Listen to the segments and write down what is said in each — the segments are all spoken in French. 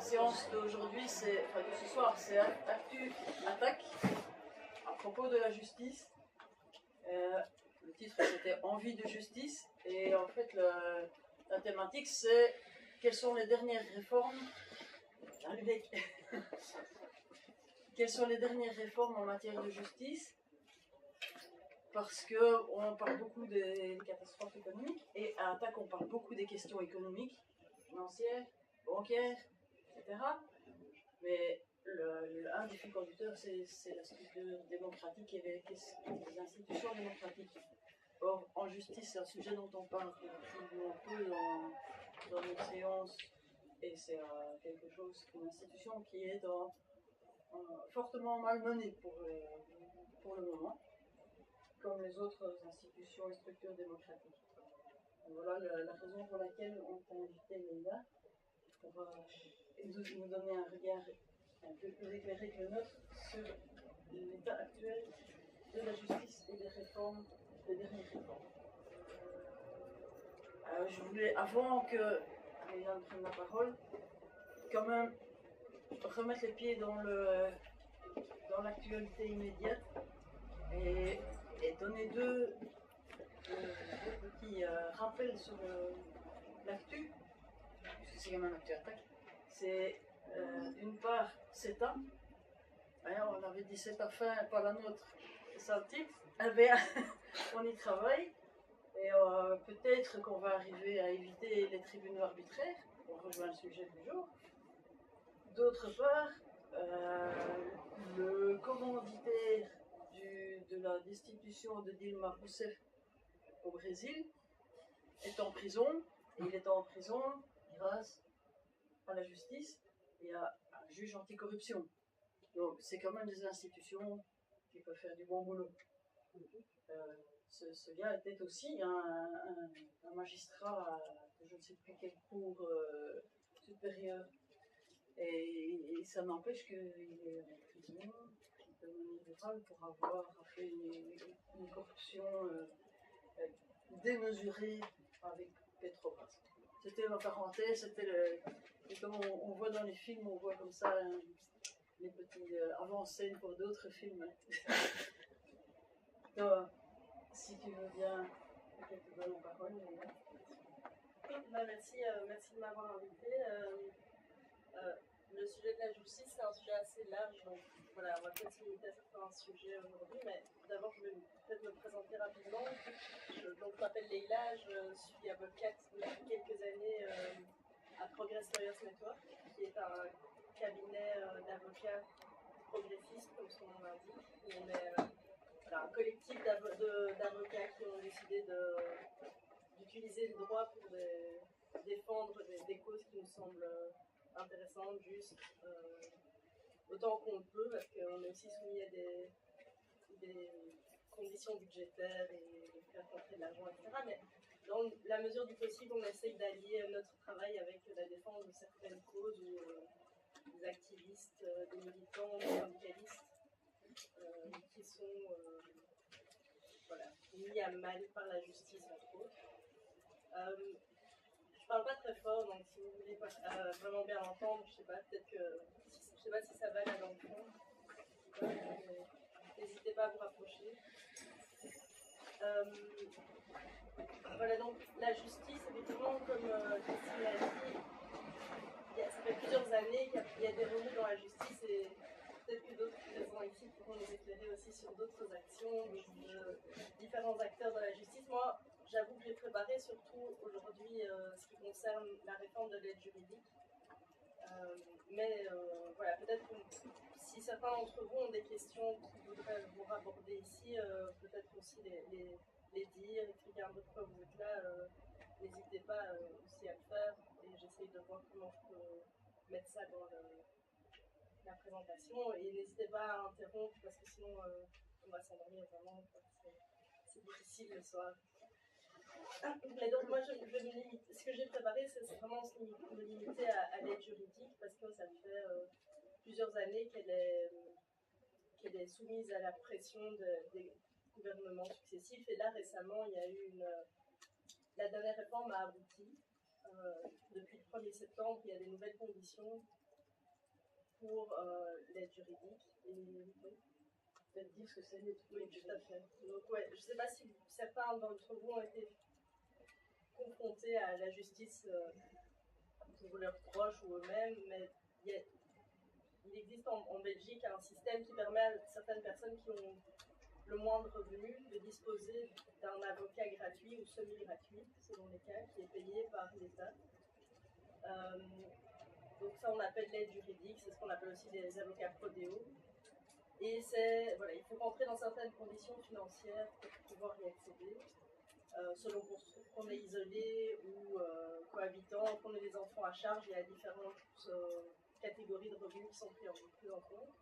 séance d'aujourd'hui, enfin de ce soir, c'est Actu Attaque à propos de la justice. Le titre c'était Envie de justice, et en fait la thématique c'est quelles sont les dernières réformes. Quelles sont les dernières réformes en matière de justice, parce qu'on parle beaucoup des catastrophes économiques, et à Attaque on parle beaucoup des questions économiques, financières, bancaires, etc. Mais un des fils conducteurs, c'est la structure démocratique et les institutions démocratiques. Or, en justice, c'est un sujet dont on parle relativement peu dans nos séances, et c'est quelque chose, une institution qui est fortement malmenée pour le moment, comme les autres institutions et structures démocratiques. Et voilà la raison pour laquelle on t'a invité, Leïla, pour nous donner un regard un peu plus éclairé que le nôtre sur l'état actuel de la justice et des réformes, des dernières réformes. Je voulais, avant que Leïla prenne la parole, quand même remettre les pieds dans l'actualité immédiate et donner deux petits rappels sur l'actu, puisque c'est quand même l'actu attaque. C'est d'une part CETA. On avait dit CETA fin, pas la nôtre, c'est ça le titre. On y travaille, et peut-être qu'on va arriver à éviter les tribunaux arbitraires. On rejoint le sujet du jour. D'autre part, le commanditaire de la destitution de Dilma Rousseff au Brésil est en prison, et il est en prison grâce à la justice et à un juge anticorruption. Donc c'est quand même des institutions qui peuvent faire du bon boulot. Ce gars était aussi un magistrat de je ne sais plus quelle cour supérieure. Et ça n'empêche qu'il est en prison de manière libérale pour avoir fait une corruption démesurée avec Petrobras. C'était ma parenthèse, et comme on voit dans les films, on voit comme ça les petits avant-scènes pour d'autres films. Donc, si tu veux bien, peut-être te donner la parole. Merci de m'avoir invité. Le sujet de la justice, c'est un sujet assez large, donc voilà, on va peut-être se limiter à certains sujets aujourd'hui, mais d'abord je vais peut-être me présenter rapidement. Donc, je m'appelle Leïla, je suis avocate depuis quelques années à Progress Lawyers Network, qui est un cabinet d'avocats progressistes, comme son nom l'indique. On est un collectif d'avocats qui ont décidé d'utiliser le droit pour défendre des causes qui nous semblent intéressantes, justes, autant qu'on le peut, parce qu'on est aussi soumis à des conditions budgétaires et faire rentrer de l'argent, etc. Mais dans la mesure du possible, on essaye d'allier notre travail avec la défense de certaines causes ou des activistes, des militants, des syndicalistes qui sont mis à mal par la justice, entre autres. Je parle pas très fort, donc si vous voulez vraiment bien l'entendre, je sais pas, peut-être que je sais pas si ça va là dans le fond. N'hésitez pas à vous rapprocher. Voilà, donc la justice, effectivement, comme Christine l'a dit, ça fait plusieurs années qu'il y a des remous dans la justice, et peut-être que d'autres présents ici pourront nous éclairer aussi sur d'autres actions de différents acteurs dans la justice. Moi, j'avoue que j'ai préparé surtout aujourd'hui ce qui concerne la réforme de l'aide juridique. Mais voilà, peut-être que si certains d'entre vous ont des questions qu'ils voudraient vous aborder ici, peut-être aussi les dire, expliquer un peu pourquoi vous êtes là, n'hésitez pas aussi à le faire, et j'essaye de voir comment je peux mettre ça dans la présentation, et n'hésitez pas à interrompre parce que sinon on va s'endormir vraiment, c'est difficile le soir. Mais donc moi je me limite, ce que j'ai préparé c'est vraiment me limiter à l'aide juridique, parce que ça fait plusieurs années qu'elle est soumise à la pression des gouvernements successifs, et là récemment il y a eu la dernière réforme a abouti. Depuis le 1er septembre il y a des nouvelles conditions pour l'aide juridique. Et peut-être dire ce que c'est l'aide juridique. Oui, tout à fait. Donc, ouais, je ne sais pas si certains d'entre vous ont été confrontés à la justice pour leurs proches ou eux-mêmes, mais il existe en Belgique un système qui permet à certaines personnes qui ont le moindre revenu de disposer d'un avocat gratuit ou semi-gratuit, selon les cas, qui est payé par l'État. Donc ça, on appelle l'aide juridique, c'est ce qu'on appelle aussi des avocats prodéo. Et voilà, il faut rentrer dans certaines conditions financières pour pouvoir y accéder, selon qu'on est isolé ou cohabitant, qu'on ait des enfants à charge. Il y a différentes catégories de revenus qui sont prises en compte.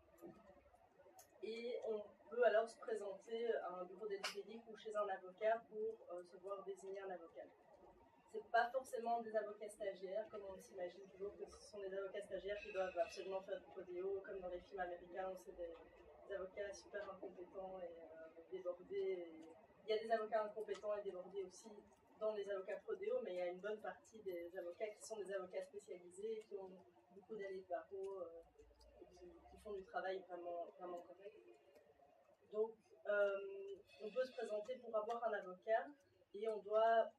Et on peut alors se présenter à un bureau d'aide juridique ou chez un avocat pour se voir désigner un avocat. C'est pas forcément des avocats stagiaires, comme on s'imagine toujours que ce sont des avocats stagiaires qui doivent absolument faire du prodéo, comme dans les films américains où c'est des avocats super incompétents et débordés. Il y a des avocats incompétents et débordés aussi dans les avocats prodéo, mais il y a une bonne partie des avocats qui sont des avocats spécialisés, qui ont beaucoup d'années de barreau, qui font du travail vraiment, vraiment correct. Donc, on peut se présenter pour avoir un avocat et on doit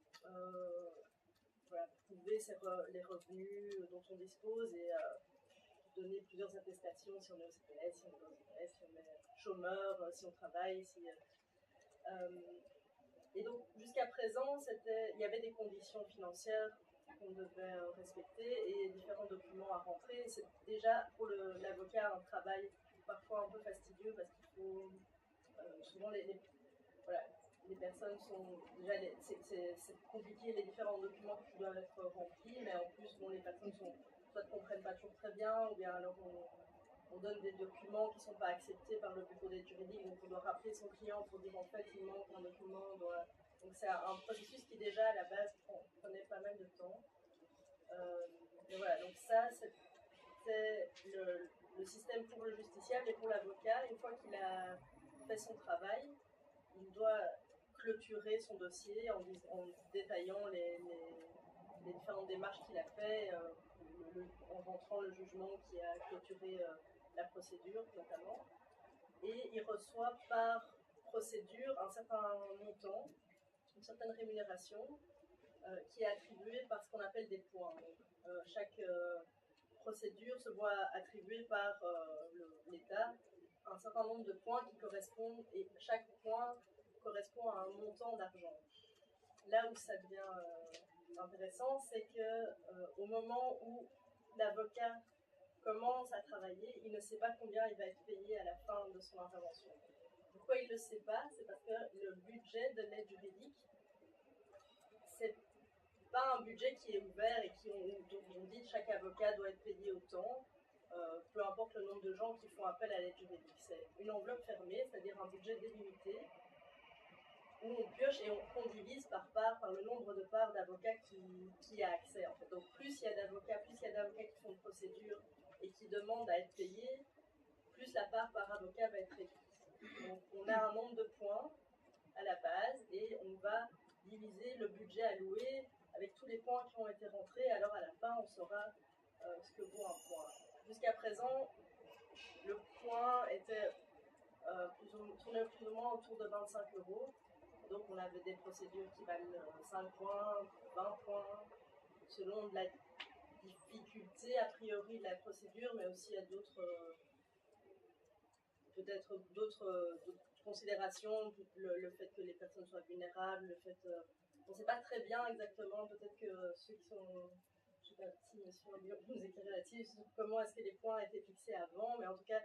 voilà, prouver les revenus dont on dispose et donner plusieurs attestations si on est au CPS, si on est au CPS, si on est chômeur, si on travaille. Et donc, jusqu'à présent, il y avait des conditions financières qu'on devait respecter et différents documents à rentrer. C'est déjà pour l'avocat un travail parfois un peu fastidieux parce qu'il faut souvent voilà, les personnes sont déjà c'est compliqué les différents documents qui doivent être remplis, mais en plus bon, les personnes soit ne comprennent pas toujours très bien ou bien alors on donne des documents qui ne sont pas acceptés par le bureau d'aide juridique, donc on doit rappeler son client pour dire en fait il manque un document. Donc c'est un processus qui déjà à la base prenait pas mal de temps. Et voilà, donc ça c'est le système pour le justiciable et pour l'avocat. Une fois qu'il a fait son travail, il doit clôturer son dossier en détaillant les différentes démarches qu'il a fait, en rentrant le jugement qui a clôturé la procédure notamment. Et il reçoit par procédure un certain montant, une certaine rémunération qui est attribuée par ce qu'on appelle des points. Donc, chaque procédure se voit attribuer par l'État un certain nombre de points qui correspondent, et chaque point correspond à un montant d'argent. Là où ça devient intéressant, c'est qu'au moment où l'avocat commence à travailler, il ne sait pas combien il va être payé à la fin de son intervention. Pourquoi il ne le sait pas? C'est parce que le budget de l'aide juridique, c'est pas un budget qui est ouvert et dont on dit chaque avocat doit être payé autant, peu importe le nombre de gens qui font appel à l'aide juridique. C'est une enveloppe fermée, c'est-à-dire un budget délimité, où on pioche et on divise par le nombre de parts d'avocats qui a accès. En fait. Donc plus il y a d'avocats qui font de procédures et qui demandent à être payés, plus la part par avocat va être réduite. Donc on a un nombre de points à la base et on va diviser le budget alloué avec tous les points qui ont été rentrés. Alors à la fin, on saura ce que vaut un point. Jusqu'à présent, le point était tournait plus ou moins autour de 25 €. Donc on avait des procédures qui valent 5 points, 20 points, selon la difficulté a priori de la procédure, mais aussi à peut-être d'autres considérations, le fait que les personnes soient vulnérables, le fait on ne sait pas très bien exactement, peut-être que ceux qui sont, je ne sais pas si monsieur Ambion nous éclairer là-dessus, comment est-ce que les points étaient fixés avant, mais en tout cas,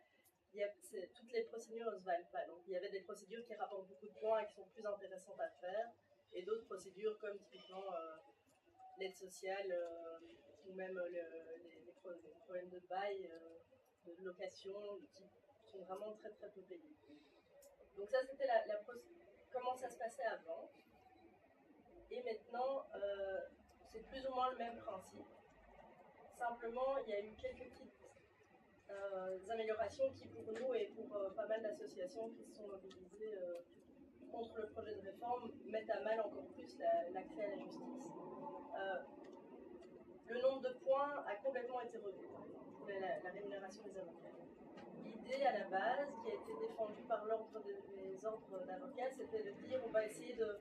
toutes les procédures ne se valent pas. Donc il y avait des procédures qui rapportent beaucoup de points et qui sont plus intéressantes à faire, et d'autres procédures comme typiquement l'aide sociale ou même les problèmes de bail, de location, qui sont vraiment très très peu payés. Donc ça c'était comment ça se passait avant. Et maintenant, c'est plus ou moins le même principe. Simplement, il y a eu quelques petites améliorations qui, pour nous et pour pas mal d'associations qui se sont mobilisées contre le projet de réforme, mettent à mal encore plus l'accès à la justice. Le nombre de points a complètement été revu. la rémunération des avocats. L'idée à la base, qui a été défendue par les ordres d'avocats, c'était de dire on va essayer de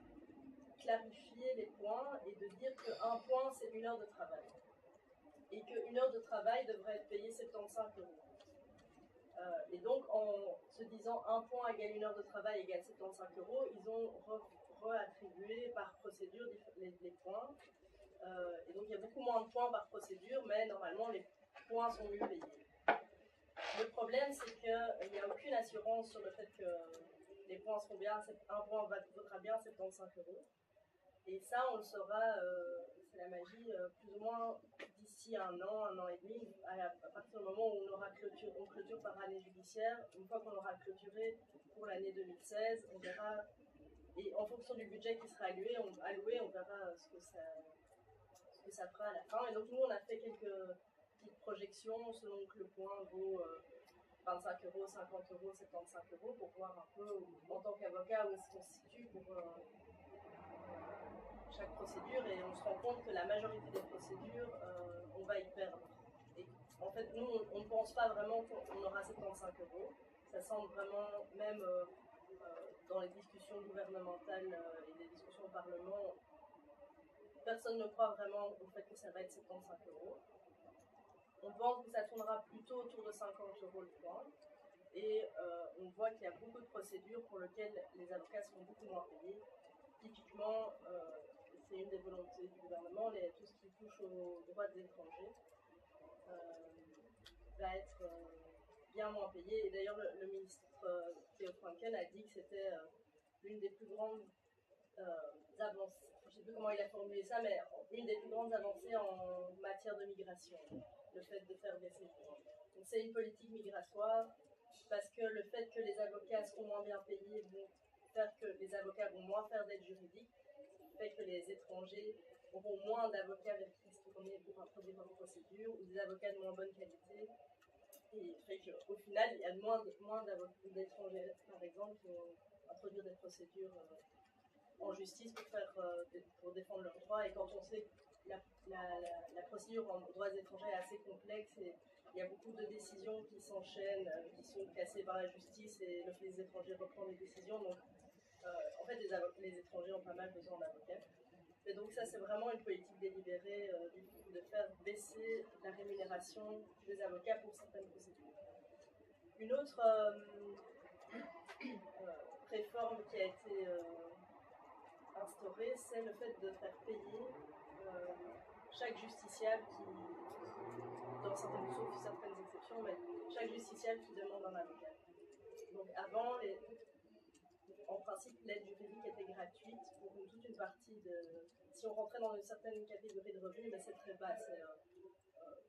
clarifier les points et de dire qu'un point c'est 1 heure de travail. Et qu'1 heure de travail devrait être payée 75 euros. Et donc, en se disant 1 point égale 1 heure de travail égale 75 euros, ils ont réattribué par procédure les points. Et donc, il y a beaucoup moins de points par procédure, mais normalement, les points sont mieux payés. Le problème, c'est qu'il n'y a aucune assurance sur le fait que les points seront bien, 1 point vaudra bien 75 euros. Et ça, on le saura, c'est la magie, plus ou moins d'ici 1 an et demi, à partir du moment où on clôture par année judiciaire. Une fois qu'on aura clôturé pour l'année 2016, on verra, et en fonction du budget qui sera alloué, on verra ce que ça fera à la fin. Et donc nous, on a fait quelques petites projections selon que le point vaut 25 euros, 50 euros, 75 euros, pour voir un peu, en tant qu'avocat, où est-ce qu'on se situe pour chaque procédure, et on se rend compte que la majorité des procédures, on va y perdre. Et en fait, nous, on ne pense pas vraiment qu'on aura 75 euros. Ça semble vraiment, même dans les discussions gouvernementales et les discussions au Parlement, personne ne croit vraiment au fait que ça va être 75 euros. On pense que ça tournera plutôt autour de 50 euros le point. Et on voit qu'il y a beaucoup de procédures pour lesquelles les avocats seront beaucoup moins payés. Typiquement, c'est une des volontés du gouvernement, tout ce qui touche aux droits des étrangers va être bien moins payé. Et d'ailleurs, le ministre Theo Franken a dit que c'était l'une des plus grandes avancées, je ne sais plus comment il a formulé ça, mais une des plus grandes avancées en matière de migration, le fait de faire baisser le point. Donc c'est une politique migratoire, parce que le fait que les avocats seront moins bien payés vont faire que les avocats vont moins faire d'aide juridique, fait que les étrangers auront moins d'avocats vers qui se tourner pour introduire leur procédure, ou des avocats de moins bonne qualité, et fait qu'au final, il y a moins d'étrangers, par exemple, qui vont introduire des procédures en justice pour défendre leurs droits. Et quand on sait que la procédure en droits étrangers est assez complexe, et il y a beaucoup de décisions qui s'enchaînent, qui sont cassées par la justice, et les étrangers reprennent les décisions. Donc, en fait, les étrangers ont pas mal besoin d'avocats. Et donc ça, c'est vraiment une politique délibérée de faire baisser la rémunération des avocats pour certaines procédures. Une autre réforme qui a été instaurée, c'est le fait de faire payer chaque justiciable dans certaines exceptions, mais chaque justiciable qui demande un avocat. Donc avant, en principe, l'aide juridique était gratuite pour toute une partie de... Si on rentrait dans une certaine catégorie de revenus, mais c'est très bas, c'est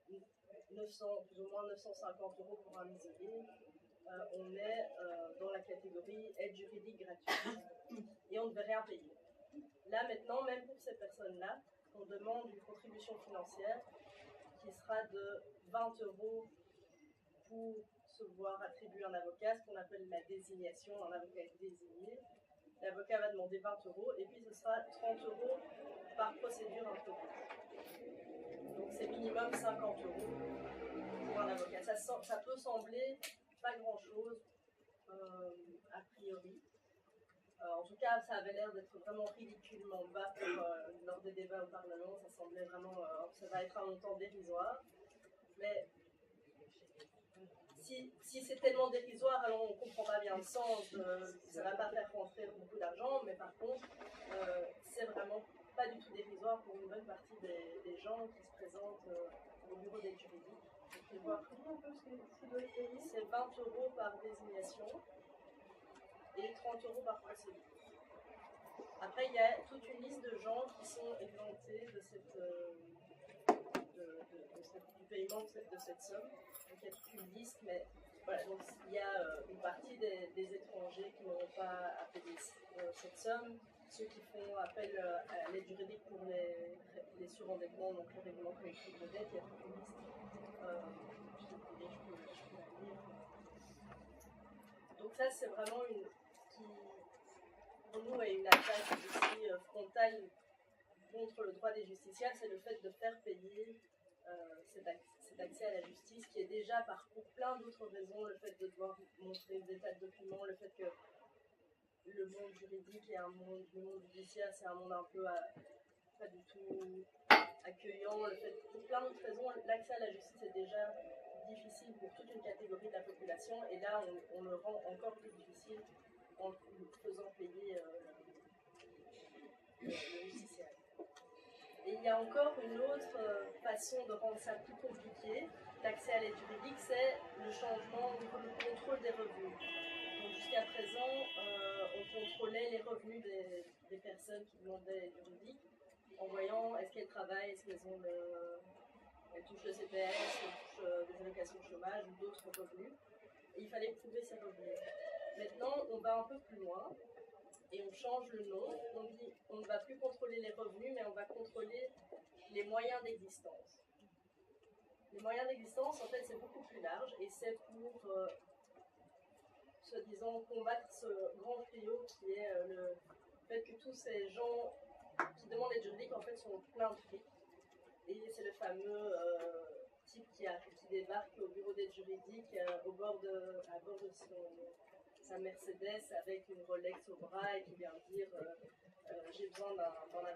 plus ou moins 950 euros pour un isolé. On est dans la catégorie aide juridique gratuite et on ne devait rien payer. Là maintenant, même pour ces personnes-là, on demande une contribution financière qui sera de 20 euros pour se voir attribuer un avocat, ce qu'on appelle la désignation, un avocat est désigné. L'avocat va demander 20 euros et puis ce sera 30 euros par procédure introduite. Donc c'est minimum 50 euros pour un avocat. Ça peut sembler pas grand-chose a priori. En tout cas, ça avait l'air d'être vraiment ridiculement bas lors des débats au Parlement. Ça semblait vraiment, ça va être un montant dérisoire. Mais si c'est tellement dérisoire, alors on ne comprend pas bien le sens, ça ne va pas faire rentrer beaucoup d'argent, mais par contre, c'est vraiment pas du tout dérisoire pour une bonne partie des gens qui se présentent au bureau d'aide juridique. Je vais voir un peu ce que doit être payé. C'est 20 euros par désignation et 30 euros par procédure. Après, il y a toute une liste de gens qui sont exemptés de du paiement de cette somme. Donc il y a toute une liste, mais voilà, donc il y a une partie des étrangers qui n'auront pas à payer cette somme, ceux qui font appel à l'aide juridique pour les surendettements, donc le règlement collectif de dette, il y a toute une liste. Je peux la lire. Donc ça, c'est vraiment qui, pour nous, est une attaque aussi frontale contre le droit des justiciables, c'est le fait de faire payer cette cet accès à la justice qui est déjà pour plein d'autres raisons, le fait de devoir montrer des tas de documents, le fait que le monde juridique et le monde judiciaire, c'est un monde un peu pas du tout accueillant, le fait pour plein d'autres raisons, l'accès à la justice est déjà difficile pour toute une catégorie de la population, et là on le rend encore plus difficile en faisant payer le justiciable. Et il y a encore une autre façon de rendre ça plus compliqué, l'accès à l'aide juridique, c'est le changement, le contrôle des revenus. Donc jusqu'à présent, on contrôlait les revenus des personnes qui demandaient l'aide juridique en voyant est-ce qu'elles travaillent, est-ce qu'elles elles touchent le CPS, elles touchent des allocations de chômage ou d'autres revenus. Et il fallait prouver ces revenus. Maintenant, on va un peu plus loin et on change le nom. On dit on ne va plus contrôler les revenus, mais on va contrôler les moyens d'existence. Les moyens d'existence, en fait, c'est beaucoup plus large et c'est pour, soi-disant, combattre ce grand fléau qui est le fait que tous ces gens qui demandent l'aide juridique, en fait, sont pleins de fric. Et c'est le fameux type qui débarque au bureau d'aide juridique à bord de sa Mercedes avec une Rolex au bras et qui vient dire j'ai besoin d'un avocat.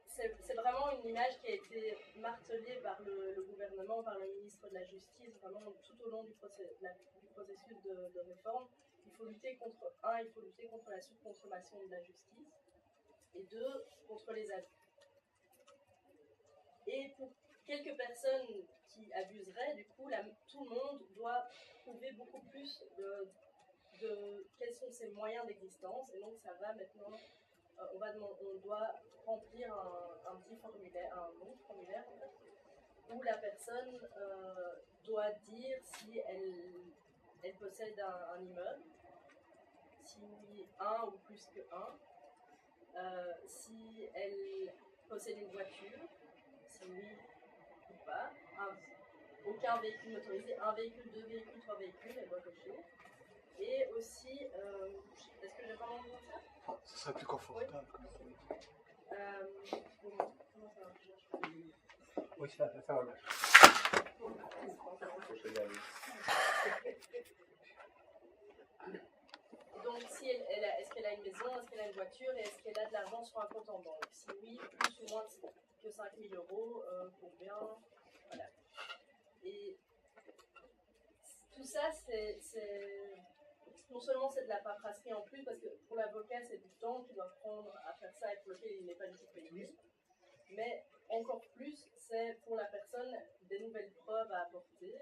C'est vraiment une image qui a été martelée par le gouvernement, par le ministre de la Justice, vraiment tout au long du processus de réforme. Il faut lutter contre la surconsommation de la justice, et 2, contre les abus. Et pour quelques personnes qui abuseraient, du coup, tout le monde doit prouver beaucoup plus de quels sont ses moyens d'existence. Et donc, ça va maintenant, on doit remplir un petit formulaire, un long formulaire, en fait, où la personne doit dire si elle possède un immeuble, si oui, un ou plus que un, si elle possède une voiture, si oui ou pas, aucun véhicule motorisé, un véhicule, 2 véhicules, 3 véhicules, elle doit cocher. Et aussi, est-ce que j'ai vraiment besoin de ça? Ce serait plus confortable. Oui. Comment ça marche? Oui, ça va. Donc, si est-ce qu'elle a une maison, est-ce qu'elle a une voiture et est-ce qu'elle a de l'argent sur un compte en banque? Si oui, plus ou moins que 5 000 euros, combien? Voilà. Et tout ça, non seulement c'est de la paperasserie en plus, parce que pour l'avocat, c'est du temps qu'il doit prendre à faire ça et pour lequel il n'est pas du tout payé, mais encore plus, c'est pour la personne des nouvelles preuves à apporter.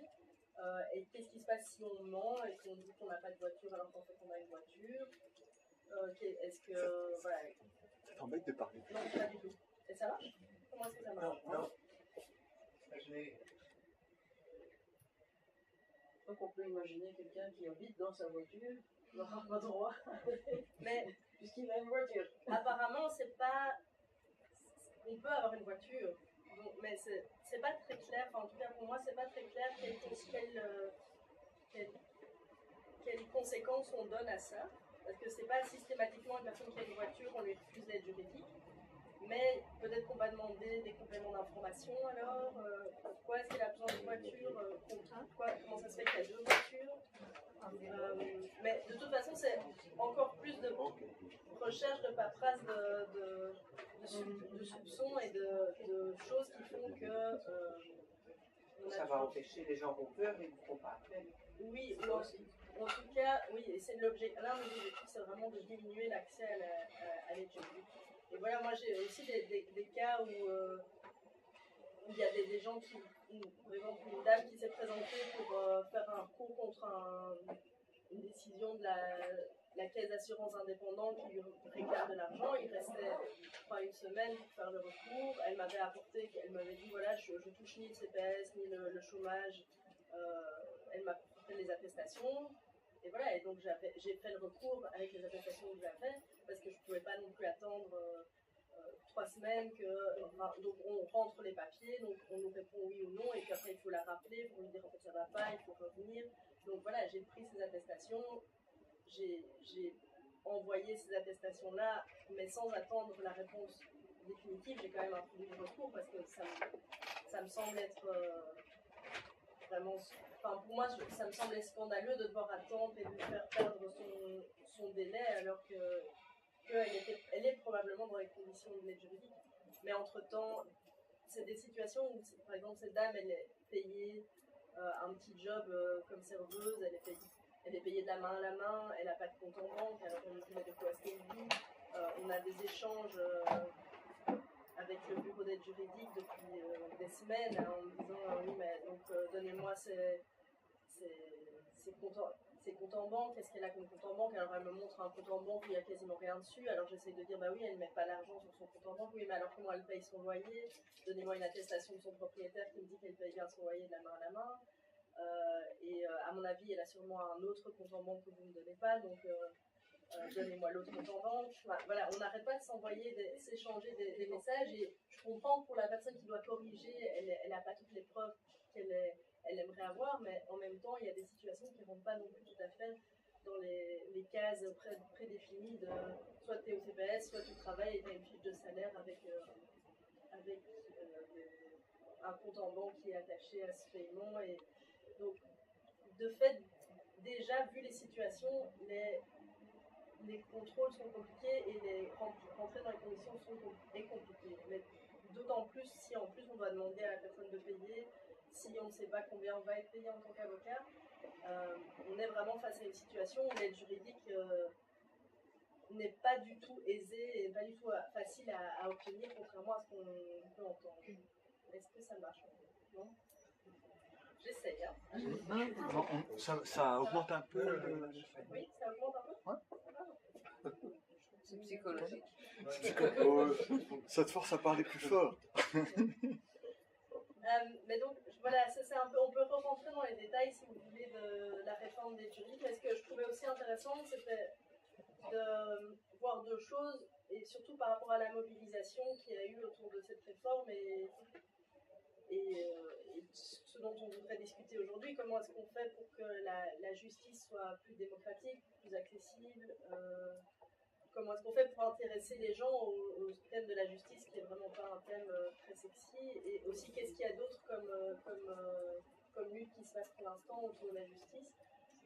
Et qu'est-ce qui se passe si on ment et qu'on dit qu'on n'a pas de voiture alors qu'en fait on a une voiture? Est-ce que. Voilà. Ça t'embête de parler? Non, pas du tout. Et ça marche? Comment est-ce que ça marche? Non. Donc on peut imaginer quelqu'un qui habite dans sa voiture, n'aura pas droit, Mais puisqu'il a une voiture. apparemment, c'est pas. On peut avoir une voiture, donc, mais c'est pas très clair. Enfin, en tout cas, pour moi, c'est pas très clair quelles conséquences on donne à ça. Parce que c'est pas systématiquement une personne qui a une voiture, on lui refuse l'aide juridique. Mais peut-être qu'on va demander des compléments d'information alors. Pourquoi est-ce qu'elle a besoin d'une voiture? Comment ça se fait qu'il y a 2 voitures? Mais de toute façon, c'est encore plus de recherche de paperasse, de soupçons et de choses qui font que. Ça va empêcher les gens qui ont peur et qui ne font pas appel. Oui, en tout cas, oui, et c'est l'un des objectifs, c'est vraiment de diminuer l'accès à l'aide juridique. Et voilà, moi j'ai aussi des cas où il y a des gens qui, par exemple une dame qui s'est présentée pour faire un recours contre une décision de la caisse d'assurance indépendante qui lui réclame de l'argent. Il restait une semaine pour faire le recours. Elle m'avait dit voilà, je touche ni le CPS ni le chômage. Elle m'a fait les attestations. Et voilà, et donc j'ai fait le recours avec les attestations que j'avais parce que je ne pouvais pas non plus attendre 3 semaines donc on rentre les papiers, donc on nous répond oui ou non, et puis après il faut la rappeler pour lui dire en fait ça va pas, il faut revenir. Donc voilà, j'ai pris ces attestations, j'ai envoyé ces attestations-là, mais sans attendre la réponse définitive. J'ai quand même introduit le recours parce que ça me semble être vraiment... Enfin, pour moi, ça me semblait scandaleux de devoir attendre et de lui faire perdre son délai alors qu'elle est probablement dans les conditions de l'aide juridique. Mais entre-temps, c'est des situations où, par exemple, cette dame, elle est payée un petit job comme serveuse, elle est payée de la main à la main, elle n'a pas de compte en banque, alors on lui dit mais de quoi est-ce qu'elle vit. On a des échanges avec le bureau d'aide juridique depuis des semaines en me disant oui mais donc donnez-moi ses comptes en banque, qu'est-ce qu'elle a comme compte en banque, alors elle me montre un compte en banque où il n'y a quasiment rien dessus, alors j'essaie de dire bah oui elle ne met pas l'argent sur son compte en banque, oui mais alors comment elle paye son loyer, donnez-moi une attestation de son propriétaire qui me dit qu'elle paye bien son loyer de la main à la main, et à mon avis elle a sûrement un autre compte en banque que vous ne me donnez pas, donc donnez-moi l'autre compte en banque. Enfin, voilà, on n'arrête pas de s'échanger des messages et je comprends que pour la personne qui doit corriger, elle n'a pas toutes les preuves elle aimerait avoir, mais en même temps, il y a des situations qui ne rentrent pas non plus tout à fait dans les cases prédéfinies de soit tu es au CPS, soit tu travailles et tu as une fiche de salaire avec un compte en banque qui est attaché à ce paiement. Et donc, de fait, déjà, vu les situations, les contrôles sont compliqués et rentrer dans les conditions est compliqué. Mais d'autant plus si en plus on doit demander à la personne de payer, si on ne sait pas combien on va être payé en tant qu'avocat, on est vraiment face à une situation où l'aide juridique n'est pas du tout aisée et pas du tout facile à obtenir, contrairement à ce qu'on peut entendre. Est-ce que ça marche? Non? J'essaye. Hein. Ça augmente un peu. Oui, ça augmente un peu? Ouais. C'est psychologique. Ça te force à parler plus fort. Mais donc, voilà, ça c'est un peu, on peut rentrer dans les détails si vous voulez de la réforme des juridiques, mais ce que je trouvais aussi intéressant, c'était de voir deux choses, et surtout par rapport à la mobilisation qu'il y a eu autour de cette réforme et ce dont on voudrait discuter aujourd'hui, comment est-ce qu'on fait pour que la justice soit plus démocratique, plus accessible, comment est-ce qu'on fait pour intéresser les gens au thème de la justice, qui n'est vraiment pas un thème très sexy, et aussi qu'est-ce qu'il y a d'autre comme lutte qui se passe pour l'instant autour de la justice.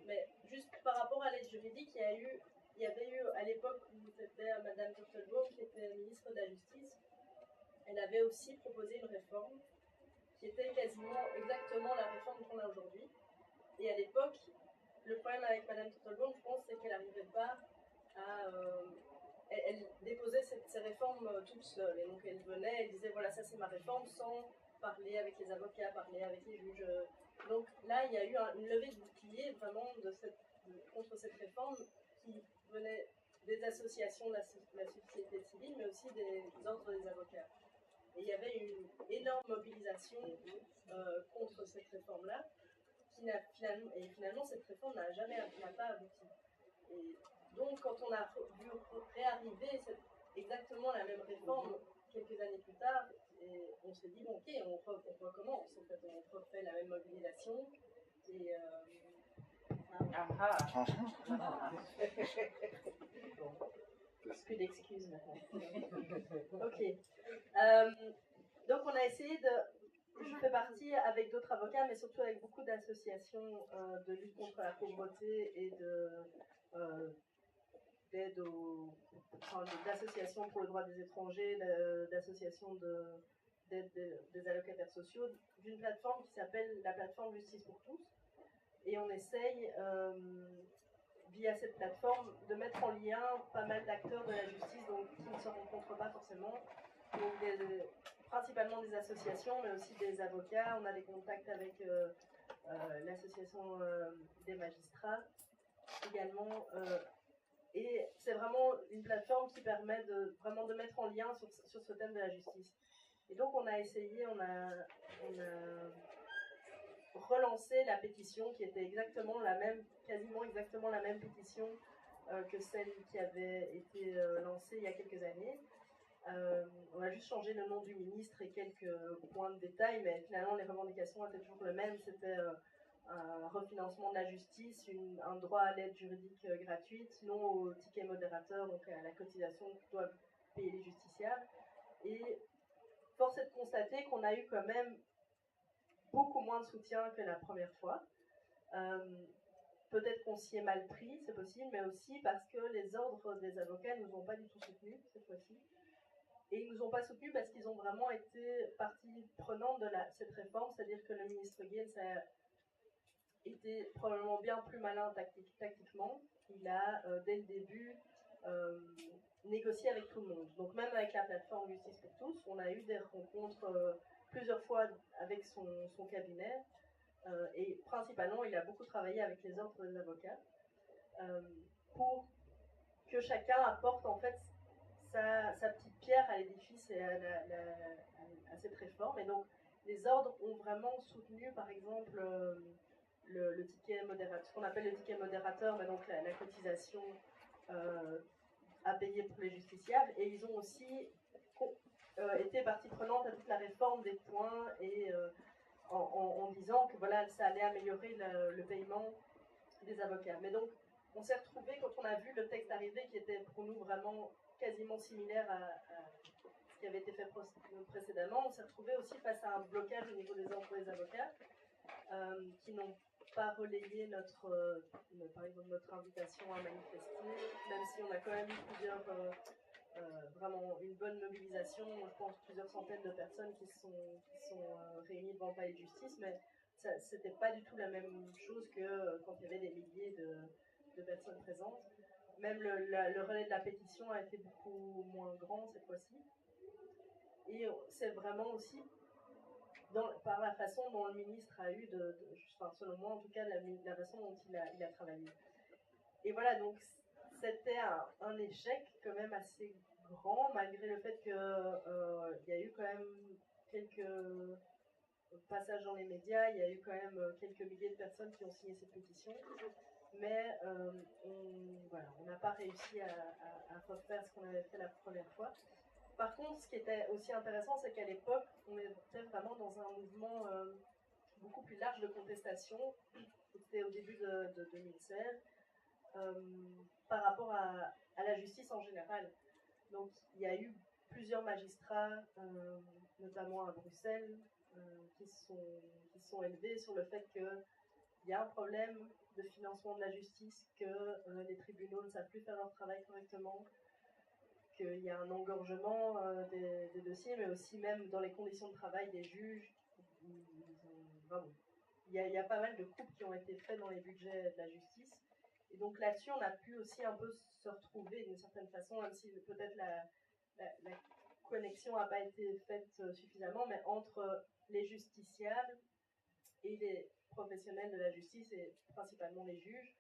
Mais juste par rapport à l'aide juridique, il y avait eu à l'époque où c'était Madame Turtelbaum qui était ministre de la Justice, elle avait aussi proposé une réforme qui était quasiment exactement la réforme qu'on a aujourd'hui. Et à l'époque, le problème avec Madame Turtelbaum, je pense, c'est qu'elle n'arrivait pas à... elle déposait ces réformes toute seule. Et donc elle venait, elle disait voilà, ça c'est ma réforme, sans parler avec les avocats, parler avec les juges. Donc là, il y a eu une levée de bouclier vraiment contre cette réforme qui venait des associations de la société civile, mais aussi des ordres des avocats. Et il y avait une énorme mobilisation contre cette réforme-là, et finalement cette réforme n'a pas abouti. Et donc quand on a vu réarriver exactement la même réforme quelques années plus tard, et on s'est dit bon ok, on recommence, en fait, on refait la même mobilisation, et plus d'excuses maintenant. Ok. Donc on a essayé je fais partie avec d'autres avocats, mais surtout avec beaucoup d'associations de lutte contre la pauvreté et d'aide d'associations pour le droit des étrangers, d'associations d'aide des allocataires sociaux, d'une plateforme qui s'appelle la plateforme Justice pour tous. Et on essaye, via cette plateforme, de mettre en lien pas mal d'acteurs de la justice qui ne se rencontrent pas forcément. Donc principalement des associations, mais aussi des avocats. On a des contacts avec l'association des magistrats également. Et c'est vraiment une plateforme qui permet vraiment de mettre en lien sur ce thème de la justice. Et donc on a essayé, on a relancé la pétition qui était quasiment exactement la même pétition que celle qui avait été lancée il y a quelques années. On a juste changé le nom du ministre et quelques points de détail, mais finalement les revendications étaient toujours les mêmes. C'était un refinancement de la justice, un droit à l'aide juridique gratuite, non au ticket modérateur, donc à la cotisation que doivent payer les justiciables. Et force est de constater qu'on a eu quand même beaucoup moins de soutien que la première fois. Peut-être qu'on s'y est mal pris, c'est possible, mais aussi parce que les ordres des avocats ne nous ont pas du tout soutenus cette fois-ci. Et ils ne nous ont pas soutenus parce qu'ils ont vraiment été partie prenante de cette réforme, c'est-à-dire que le ministre Gaines a été probablement bien plus malin tactiquement. Il a, dès le début, négocié avec tout le monde. Donc même avec la plateforme Justice pour tous, on a eu des rencontres plusieurs fois avec son cabinet. Et principalement, il a beaucoup travaillé avec les ordres des avocats pour que chacun apporte en fait sa petite pierre à l'édifice et à cette réforme. Et donc, les ordres ont vraiment soutenu, par exemple, le ticket modérateur, ce qu'on appelle le ticket modérateur, mais donc la cotisation à payer pour les justiciables. Et ils ont aussi été partie prenante à toute la réforme des points et en disant que voilà, ça allait améliorer le paiement des avocats. Mais donc, on s'est retrouvé, quand on a vu le texte arriver, qui était pour nous vraiment quasiment similaire à ce qui avait été fait précédemment, on s'est retrouvé aussi face à un blocage au niveau des ordres des avocats qui n'ont pas relayé par exemple, notre invitation à manifester, même si on a quand même eu vraiment une bonne mobilisation, je pense plusieurs centaines de personnes qui sont réunies devant le palais de justice, mais c'était pas du tout la même chose que quand il y avait des milliers de personnes présentes. Même le relais de la pétition a été beaucoup moins grand cette fois-ci. Et c'est vraiment aussi par la façon dont le ministre a eu, selon moi en tout cas, la façon dont il a travaillé. Et voilà, donc c'était un échec quand même assez grand, malgré le fait qu'il y a eu quand même quelques passages dans les médias, il y a eu quand même quelques milliers de personnes qui ont signé cette pétition, mais on n'a pas réussi à refaire ce qu'on avait fait la première fois. Par contre, ce qui était aussi intéressant, c'est qu'à l'époque, on était vraiment dans un mouvement beaucoup plus large de contestation. C'était au début de 2016. Par rapport à la justice en général. Donc il y a eu plusieurs magistrats, notamment à Bruxelles, qui sont élevés sur le fait qu'il y a un problème de financement de la justice, que les tribunaux ne savent plus faire leur travail correctement, qu'il y a un engorgement des dossiers, mais aussi même dans les conditions de travail des juges. Il y a pas mal de coupes qui ont été faites dans les budgets de la justice. Et donc là-dessus, on a pu aussi un peu se retrouver d'une certaine façon, même si peut-être la connexion n'a pas été faite suffisamment, mais entre les justiciables et les professionnels de la justice, et principalement les juges,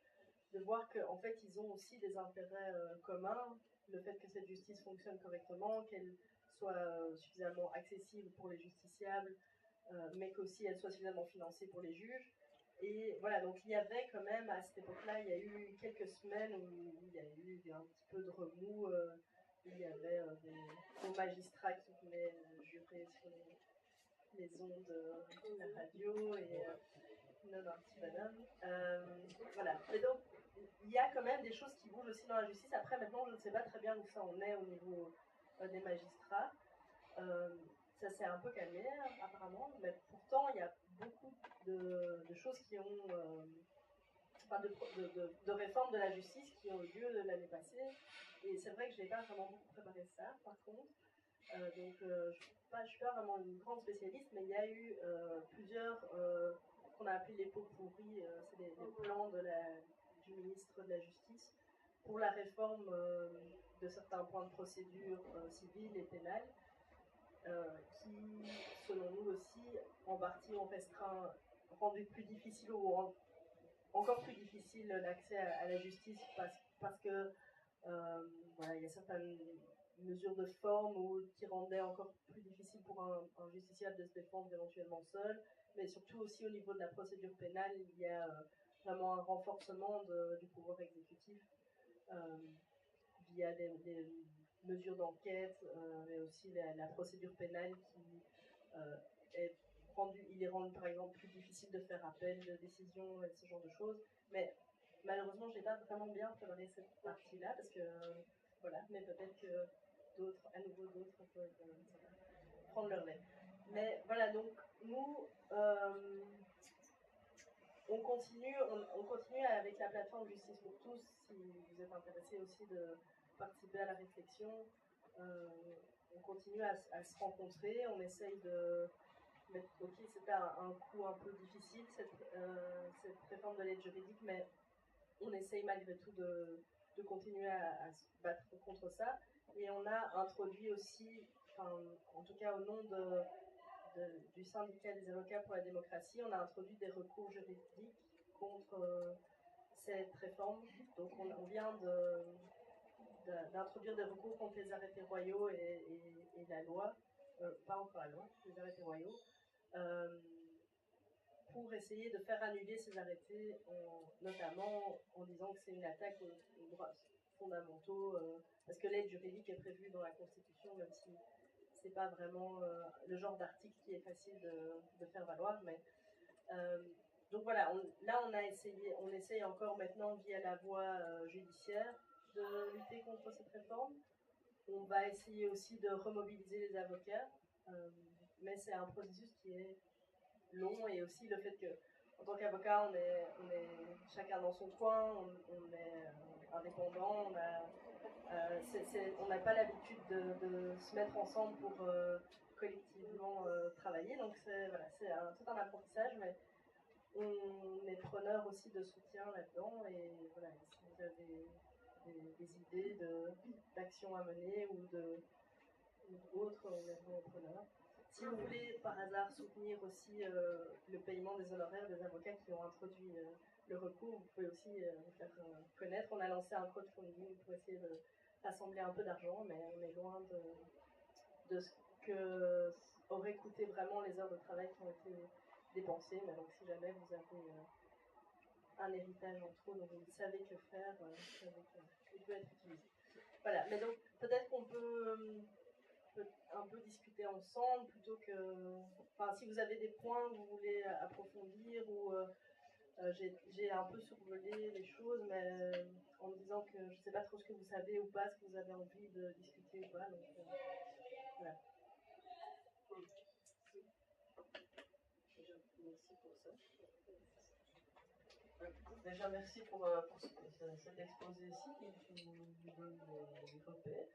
de voir qu'en fait, ils ont aussi des intérêts communs, le fait que cette justice fonctionne correctement, qu'elle soit suffisamment accessible pour les justiciables, mais qu'aussi elle soit suffisamment financée pour les juges. Et voilà, donc il y avait quand même, à cette époque-là, il y a eu quelques semaines où il y a eu un petit peu de remous, où il y avait des magistrats qui venaient jurer sur les ondes de la radio, et non, un petit bonhomme. Voilà, mais donc il y a quand même des choses qui bougent aussi dans la justice. Après, maintenant, je ne sais pas très bien où ça en est au niveau des magistrats. Ça s'est un peu calmé apparemment, mais pourtant il y a beaucoup de choses qui ont, de réformes de la justice qui ont eu lieu l'année passée, et c'est vrai que je n'ai pas vraiment beaucoup préparé ça par contre, donc je ne suis pas vraiment une grande spécialiste, mais il y a eu plusieurs, qu'on a appelé les pots pourris, c'est les plans du ministre de la Justice pour la réforme de certains points de procédure civile et pénale. Qui, selon nous aussi, en partie ont rendu plus difficile ou encore plus difficile l'accès à la justice parce que il y a certaines mesures de forme qui rendaient encore plus difficile pour un justiciable de se défendre éventuellement seul, mais surtout aussi au niveau de la procédure pénale, il y a vraiment un renforcement du pouvoir exécutif via des mesures d'enquête, mais aussi la procédure pénale qui est rendu par exemple plus difficile de faire appel de décisions et ce genre de choses. Mais malheureusement, je n'ai pas vraiment bien préparé cette partie-là parce que voilà, mais peut-être que à nouveau d'autres peuvent prendre leur lait. Mais voilà, donc nous, on continue avec la plateforme Justice pour tous, si vous êtes intéressé aussi de participer à la réflexion. On continue à se rencontrer, on essaye de mettre, ok, c'était un coup un peu difficile cette réforme de l'aide juridique, mais on essaye malgré tout de continuer à se battre contre ça. Et on a introduit aussi, en tout cas au nom du syndicat des avocats pour la démocratie, on a introduit des recours juridiques contre cette réforme. Donc on vient d'introduire des recours contre les arrêtés royaux et la loi, pas encore la loi, les arrêtés royaux, pour essayer de faire annuler ces arrêtés, notamment en disant que c'est une attaque aux droits fondamentaux, parce que l'aide juridique est prévue dans la Constitution, même si c'est pas vraiment le genre d'article qui est facile de faire valoir. Mais donc voilà, on essaye encore maintenant via la voie judiciaire de lutter contre cette réforme. On va essayer aussi de remobiliser les avocats, mais c'est un processus qui est long, et aussi le fait que en tant qu'avocat on est chacun dans son coin, on est indépendant, on n'a pas l'habitude de se mettre ensemble pour collectivement travailler, donc c'est tout un apprentissage, mais on est preneur aussi de soutien là-dedans, et voilà, si vous avez des idées d'actions à mener ou d'autres, on est vraiment preneur. Si vous voulez par hasard soutenir aussi le paiement des honoraires des avocats qui ont introduit le recours, vous pouvez aussi vous faire connaître. On a lancé un crowdfunding pour essayer de rassembler un peu d'argent, mais on est loin de ce que aurait coûté vraiment les heures de travail qui ont été dépensées. Mais donc si jamais vous avez un héritage en trop dont vous ne savez que faire, il peut être utilisé. Voilà, mais donc peut-être qu'on peut un peu discuter ensemble plutôt que... Enfin, si vous avez des points que vous voulez approfondir, ou j'ai un peu survolé les choses, mais en me disant que je ne sais pas trop ce que vous savez ou pas, ce que vous avez envie de discuter ou pas, donc voilà. Merci pour ça. Déjà, merci pour cet exposé-ci qui nous donne des repères.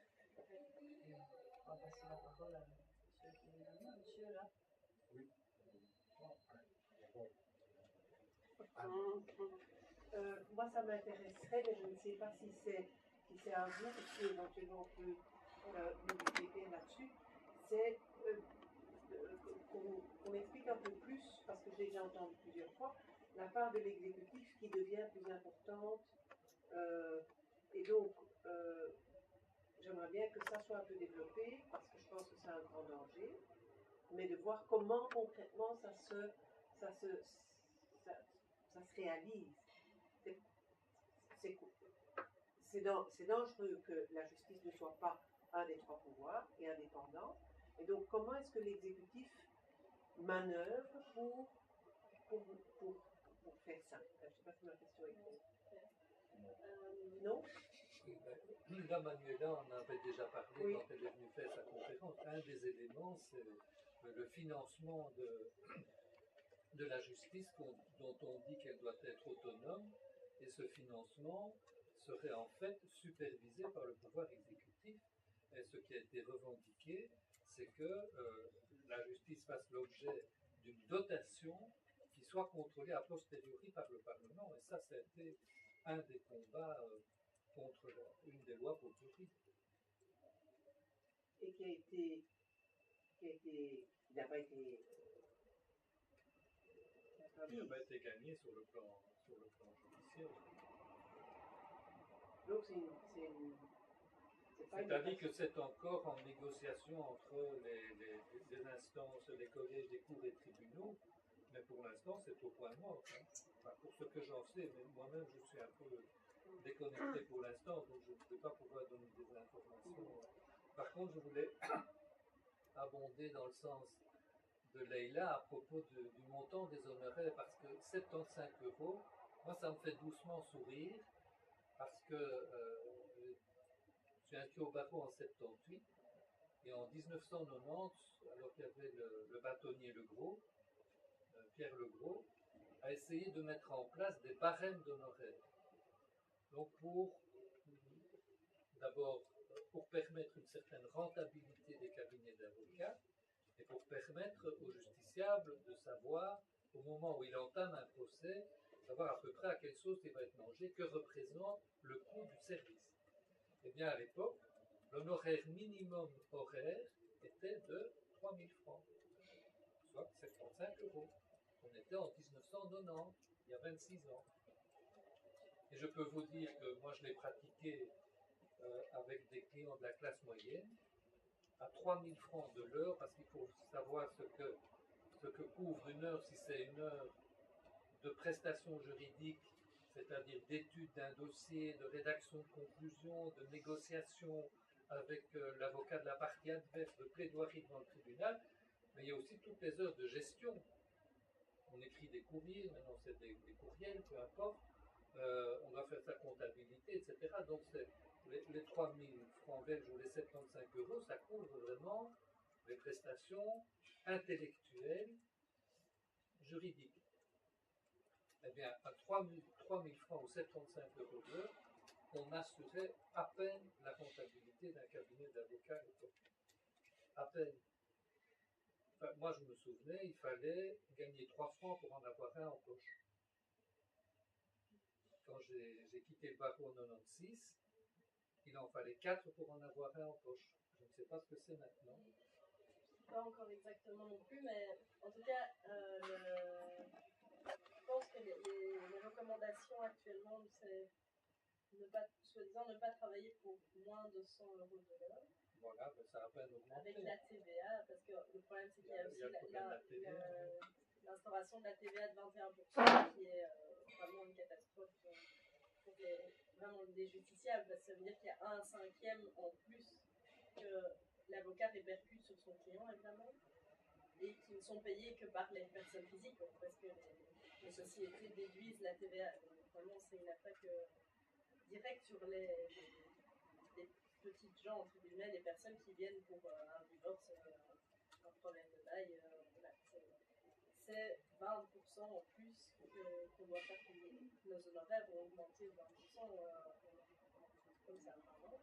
On va passer la parole à monsieur qui est là. Monsieur, là. Oui. Moi, ça m'intéresserait, mais je ne sais pas si c'est à vous, qui éventuellement peut nous aider là-dessus. C'est qu'on explique un peu plus, parce que j'ai déjà entendu plusieurs fois, la part de l'exécutif qui devient plus importante. Et donc, j'aimerais bien que ça soit un peu développé, parce que je pense que c'est un grand danger, mais de voir comment concrètement ça se réalise. C'est dangereux que la justice ne soit pas un des trois pouvoirs et indépendant. Et donc, comment est-ce que l'exécutif manœuvre pour faire ça? Je ne sais pas si ma question est claire. Non? Là, Manuela en avait déjà parlé Oui. quand elle est venue faire sa conférence. Un des éléments, c'est le financement de la justice dont on dit qu'elle doit être autonome, et ce financement serait en fait supervisé par le pouvoir exécutif. Et ce qui a été revendiqué, c'est que la justice fasse l'objet d'une dotation qui soit contrôlée a posteriori par le Parlement. Et ça a été un des combats contre une des lois pour le tourisme. Et qui n'a pas été Il n'a pas été gagné sur le plan judiciaire. Donc c'est-à-dire que c'est encore en négociation entre les instances, les collèges des cours et tribunaux, mais pour l'instant c'est au point mort. Hein. Enfin, pour ce que j'en sais, mais moi-même je suis un peu déconnecté pour l'instant, donc je ne peux pas pouvoir donner des informations. Par contre, je voulais abonder dans le sens de Leïla à propos du montant des honoraires, parce que 75 €, moi ça me fait doucement sourire, parce que je suis inscrit au barreau en 78, et en 1990, alors qu'il y avait le bâtonnier Le Gros, Pierre Legros, a essayé de mettre en place des barèmes d'honoraires. Donc d'abord, pour permettre une certaine rentabilité des cabinets d'avocats et pour permettre au justiciable de savoir, au moment où il entame un procès, savoir à peu près à quelle sauce il va être mangé, que représente le coût du service. Eh bien, à l'époque, l'honoraire minimum horaire était de 3 000 francs, soit 75 €. On était en 1990, il y a 26 ans. Et je peux vous dire que moi, je l'ai pratiqué avec des clients de la classe moyenne, à 3 000 francs de l'heure, parce qu'il faut savoir ce que couvre une heure, si c'est une heure de prestation juridique, c'est-à-dire d'étude d'un dossier, de rédaction de conclusion, de négociation avec l'avocat de la partie adverse, de plaidoirie devant le tribunal, mais il y a aussi toutes les heures de gestion. On écrit des courriers, maintenant c'est des courriels, peu importe, on doit faire sa comptabilité, etc. Donc les 3 000 francs belges ou les 75 €, ça couvre vraiment les prestations intellectuelles, juridiques. Eh bien, à 3 000 francs ou 75 € de l'heure, on assurait à peine la comptabilité d'un cabinet d'avocats à l'époque. À peine. Enfin, moi, je me souvenais, il fallait gagner 3 francs pour en avoir un en poche. Quand j'ai quitté le barreau en 96, il en fallait 4 pour en avoir un en poche. Je ne sais pas ce que c'est maintenant. Pas encore exactement non plus, mais en tout cas, je pense que les recommandations actuellement, c'est soi-disant ne pas travailler pour moins de 100 € de l'heure. Voilà, ben ça a à peine augmenté. Avec la TVA, parce que le problème c'est qu'il y a aussi l'instauration de la TVA de 21% qui est vraiment une catastrophe pour vraiment des justiciables, parce que ça veut dire qu'il y a 1/5 en plus que l'avocat répercute sur son client évidemment, et qui ne sont payés que par les personnes physiques, parce que les sociétés déduisent la TVA. Donc, vraiment c'est une attaque directe sur les petites gens, entre guillemets, des personnes qui viennent pour un divorce, un problème de bail, voilà, c'est 20% en plus qu'on doit faire payer. Nos honoraires ont augmenté de 20%, comme ça, vraiment.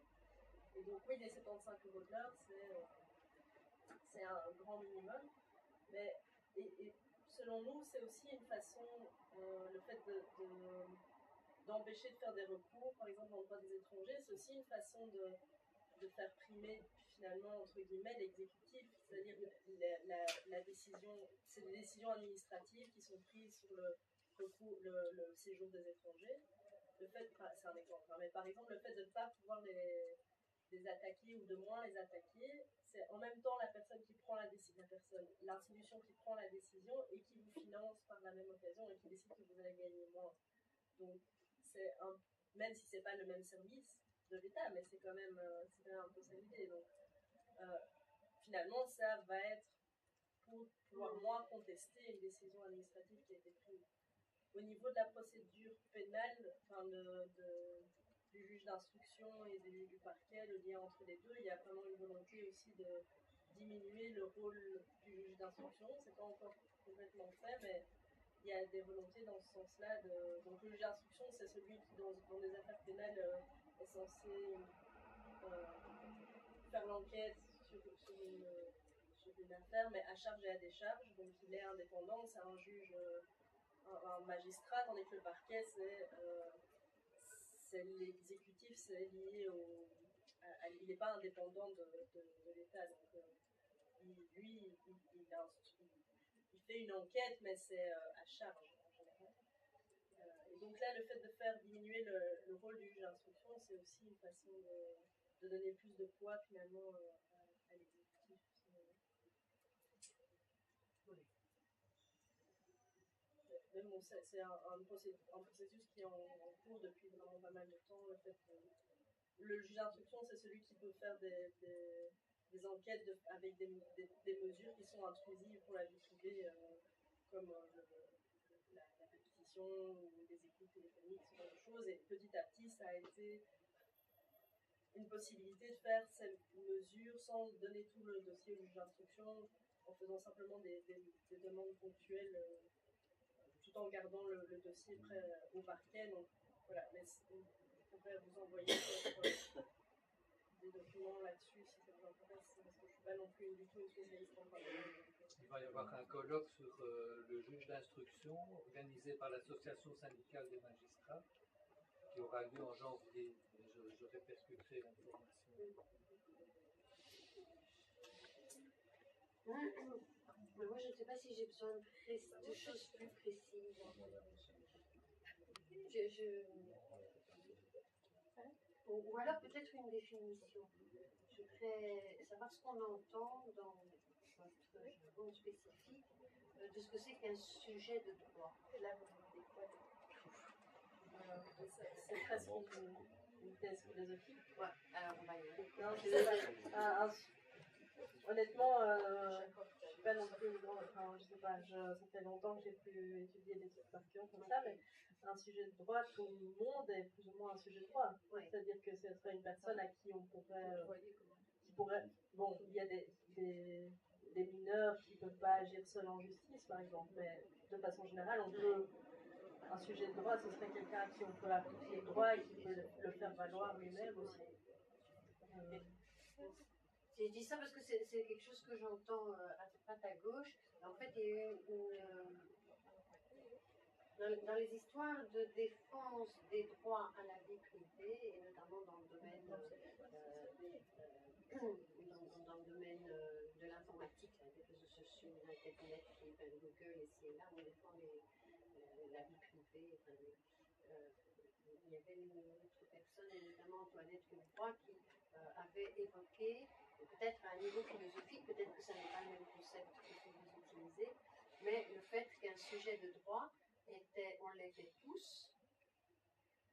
Et donc, oui, les 75 € de l'heure, c'est un grand minimum. Mais, et selon nous, c'est aussi une façon, le fait d'empêcher de faire des recours, par exemple, dans le droit des étrangers, c'est aussi une façon de faire primer finalement entre guillemets l'exécutif, c'est-à-dire la décision, c'est des décisions administratives qui sont prises sur le séjour des étrangers. Le fait, c'est un exemple, mais par exemple le fait de ne pas pouvoir les attaquer ou de moins les attaquer, c'est en même temps la personne qui prend la décision, l'institution qui prend la décision et qui vous finance par la même occasion et qui décide que vous allez gagner moins. Donc même si c'est pas le même service de l'État, mais c'est quand même un peu ça l'idée. Donc, finalement, ça va être pour pouvoir moins contester une décision administrative qui a été prise. Au niveau de la procédure pénale, du juge d'instruction et du parquet, le lien entre les deux, il y a vraiment une volonté aussi de diminuer le rôle du juge d'instruction. C'est pas encore complètement fait, mais il y a des volontés dans ce sens-là. Donc le juge d'instruction, c'est celui qui, dans des affaires pénales, est censé faire l'enquête sur une affaire, mais à charge et à décharge. Donc il est indépendant, c'est un juge, un magistrat, tandis que le parquet, c'est l'exécutif, c'est lié il n'est pas indépendant de l'État. Donc il fait une enquête, mais c'est à charge en général. Et donc là, le fait de faire diminuer le rôle du juge d'instruction, c'est aussi une façon de donner plus de poids finalement à l'exécutif. Mais bon, c'est un processus qui est en cours depuis vraiment pas mal de temps. Le juge d'instruction, c'est celui qui peut faire des enquêtes avec des mesures qui sont intrusives pour la vie privée, comme la répétition ou les écoutes téléphoniques, ce genre de choses. Et petit à petit, ça a été une possibilité de faire ces mesures sans donner tout le dossier au juge d'instruction, en faisant simplement des demandes ponctuelles tout en gardant le dossier prêt au parquet. Donc voilà, mais je pourrais vous envoyer peut-être, des documents là-dessus si ça vous intéresse, parce que je ne suis pas non plus du tout une spécialiste en droit. Il va y avoir un colloque sur le juge d'instruction organisé par l'association syndicale des magistrats qui aura lieu en janvier. Et je répercuterai l'information. Mais moi, je ne sais pas si j'ai besoin de choses plus précises. Ou alors peut-être une définition. Je voudrais savoir ce qu'on entend dans votre jargon spécifique de ce que c'est qu'un sujet de droit. Là, vous demandez quoi c'est presque une thèse philosophique. Ouais, alors on va y aller. Non, je sais pas. Honnêtement, je suis pas non plus une grande. Enfin, je sais pas, ça fait longtemps que j'ai pu étudier des trucs par cœur comme ça, mais un sujet de droit, tout le monde est plus ou moins un sujet de droit. Oui. C'est-à-dire que ce serait une personne à qui on pourrait. Qui pourrait. Bon, il y a des mineurs qui ne peuvent pas agir seuls en justice, par exemple, mais de façon générale, on peut. Un sujet de droit, ce serait quelqu'un à qui on peut appliquer le droit et qui peut le faire valoir lui-même aussi. Je dis ça parce que c'est quelque chose que j'entends à droite à gauche. En fait, il y a eu dans les histoires de défense des droits à la vie privée, et notamment dans le domaine, dans le domaine de l'informatique, des réseaux sociaux, Internet, Google, et ci et là, on défend la vie privée. Il y avait une autre personne, et notamment Antoinette Leroy, qui avait évoqué, peut-être à un niveau philosophique, peut-être que ça n'est pas le même concept que vous utilisez, mais le fait qu'un sujet de droit était, on l'était tous,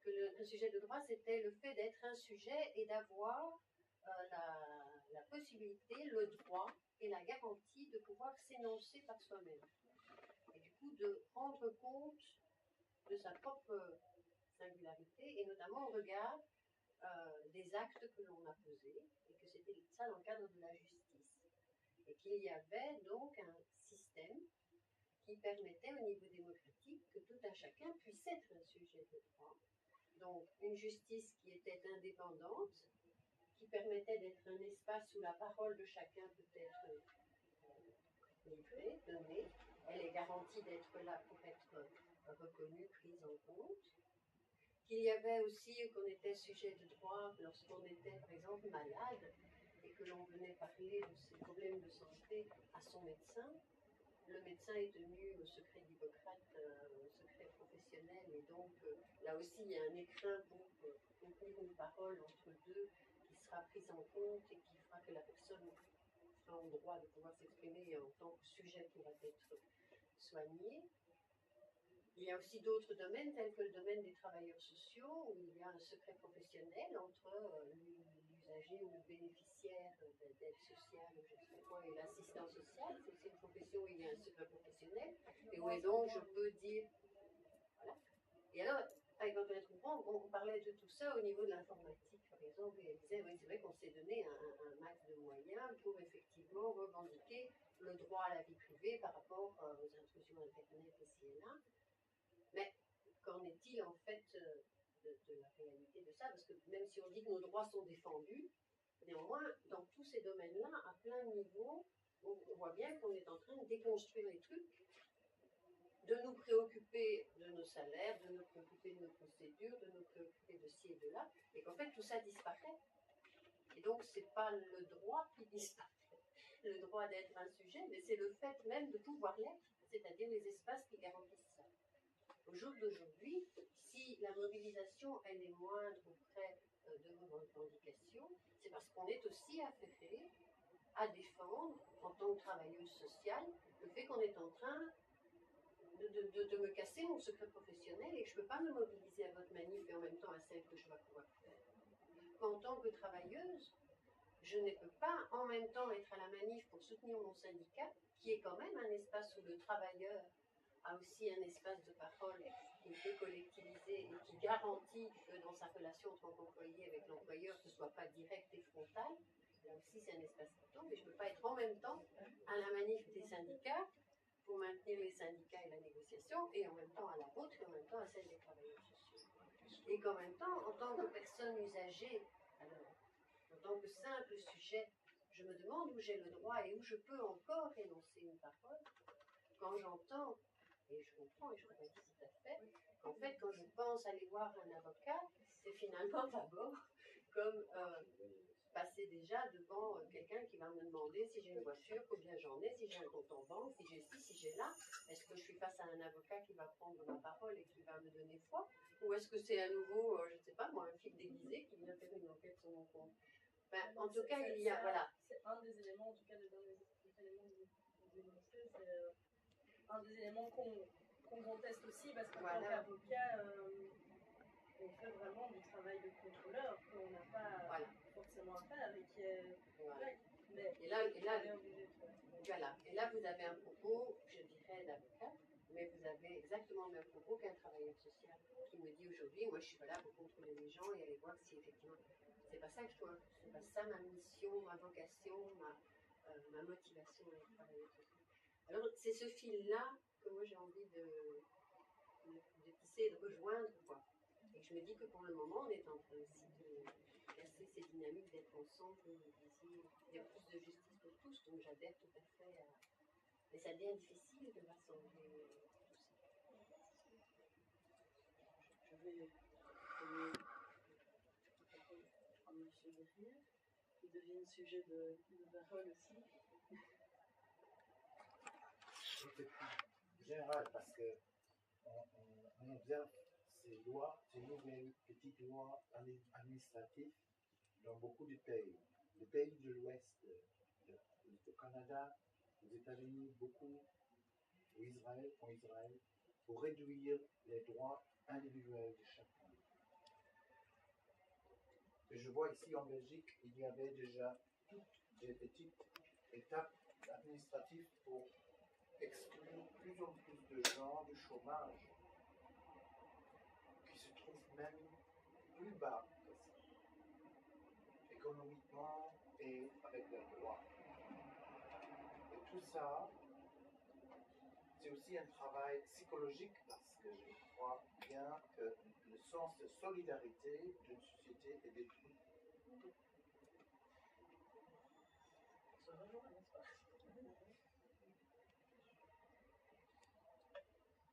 que un sujet de droit c'était le fait d'être un sujet et d'avoir la possibilité, le droit et la garantie de pouvoir s'énoncer par soi-même. Et du coup de rendre compte de sa propre singularité et notamment au regard des actes que l'on a posés et que c'était ça dans le cadre de la justice. Et qu'il y avait donc un système qui permettait au niveau démocratique que tout un chacun puisse être un sujet de droit. Donc une justice qui était indépendante, qui permettait d'être un espace où la parole de chacun peut être livrée, donnée. Elle est garantie d'être là pour être reconnue, prise en compte. Qu'il y avait aussi qu'on était sujet de droit lorsqu'on était par exemple malade et que l'on venait parler de ses problèmes de santé à son médecin. Le médecin est tenu au secret d'Hippocrate, au secret professionnel, et donc là aussi il y a un écrin pour contenir une parole entre deux qui sera prise en compte et qui fera que la personne sera en droit de pouvoir s'exprimer en tant que sujet qui va être soigné. Il y a aussi d'autres domaines, tels que le domaine des travailleurs sociaux, où il y a un secret professionnel entre l'usager ou le bénéficiaire d'aide sociale, je ne sais pas quoi, et l'assistant social. C'est aussi une profession où il y a un secret professionnel, et où donc je peux dire... Voilà. Et alors, avec Antoinette Leroy, on parlait de tout ça au niveau de l'informatique, par exemple, et elle disait, oui, c'est vrai qu'on s'est donné un max de moyens pour effectivement revendiquer le droit à la vie privée par rapport aux intrusions Internet ici et là. Mais qu'en est-il en fait de la réalité de ça? Parce que même si on dit que nos droits sont défendus, néanmoins, dans tous ces domaines-là, à plein niveau, on voit bien qu'on est en train de déconstruire les trucs, de nous préoccuper de nos salaires, de nous préoccuper de nos procédures, de nous préoccuper de ci et de là, et qu'en fait tout ça disparaît. Et donc c'est pas le droit qui disparaît, le droit d'être un sujet, mais c'est le fait même de pouvoir l'être, c'est-à-dire les espaces qui garantissent ça. Au jour d'aujourd'hui, si la mobilisation elle est moindre auprès de nos revendications, c'est parce qu'on est aussi affairé à défendre, en tant que travailleuse sociale, le fait qu'on est en train de me casser mon secret professionnel et que je ne peux pas me mobiliser à votre manif et en même temps à celle que je vais pouvoir faire. En tant que travailleuse, je ne peux pas en même temps être à la manif pour soutenir mon syndicat, qui est quand même un espace où le travailleur a aussi un espace de parole qui peut collectiviser et qui garantit que dans sa relation en tant qu'employé avec l'employeur, ce ne soit pas direct et frontal. Là aussi, c'est un espace qui tombe, mais je ne peux pas être en même temps à la manif des syndicats pour maintenir les syndicats et la négociation, et en même temps à la vôtre, et en même temps à celle des travailleurs sociaux. Et qu'en même temps, en tant que personne usagée, alors, en tant que simple sujet, je me demande où j'ai le droit et où je peux encore énoncer une parole, quand j'entends, et je comprends et je compatis tout à fait, qu'en fait, quand je pense aller voir un avocat, c'est finalement d'abord comme passer déjà devant quelqu'un qui va me demander si j'ai une voiture, combien j'en ai, si j'ai un compte en banque, si j'ai ci, si j'ai là. Est-ce que je suis face à un avocat qui va prendre ma parole et qui va me donner foi? Ou est-ce que c'est à nouveau, je ne sais pas moi, un flic déguisé qui vient faire une enquête sur mon compte? Enfin, en tout cas, il y a, voilà. C'est un des éléments, en tout cas, des éléments que vous énoncez, c'est un des éléments qu'on conteste aussi, parce qu'en tant qu'avocat, on fait vraiment du travail de contrôleur qu'on n'a pas forcément à faire et qui est correct. Mais et là, voilà. Et là, vous avez un propos, je dirais, d'avocat, mais vous avez exactement le même propos qu'un travailleur social qui me dit aujourd'hui, moi je suis pas là pour contrôler les gens et aller voir si effectivement. C'est pas ça que je dois, c'est pas ça ma mission, ma vocation, ma motivation à être travailleur social. Alors c'est ce fil-là que moi j'ai envie de tisser, de rejoindre, quoi. Et je me dis que pour le moment, on est en train aussi de casser ces dynamiques d'être ensemble, il y a plus de justice pour tous, donc j'adhère tout à fait à... Mais ça devient difficile de rassembler tout ça. Je vais prendre monsieur derrière, qui devient sujet de parole aussi. C'est plus général parce que on observe ces lois, ces nouvelles petites lois administratives dans beaucoup de pays. Les pays de l'Ouest, le Canada, les États-Unis, beaucoup, en Israël, pour réduire les droits individuels de chacun. Et je vois ici en Belgique, il y avait déjà toutes des petites étapes administratives pour exclure plus en plus de gens du chômage qui se trouvent même plus bas économiquement et avec leurs droits. Et tout ça, c'est aussi un travail psychologique parce que je crois bien que le sens de solidarité d'une société est détruit. Ça va loin, n'est-ce pas?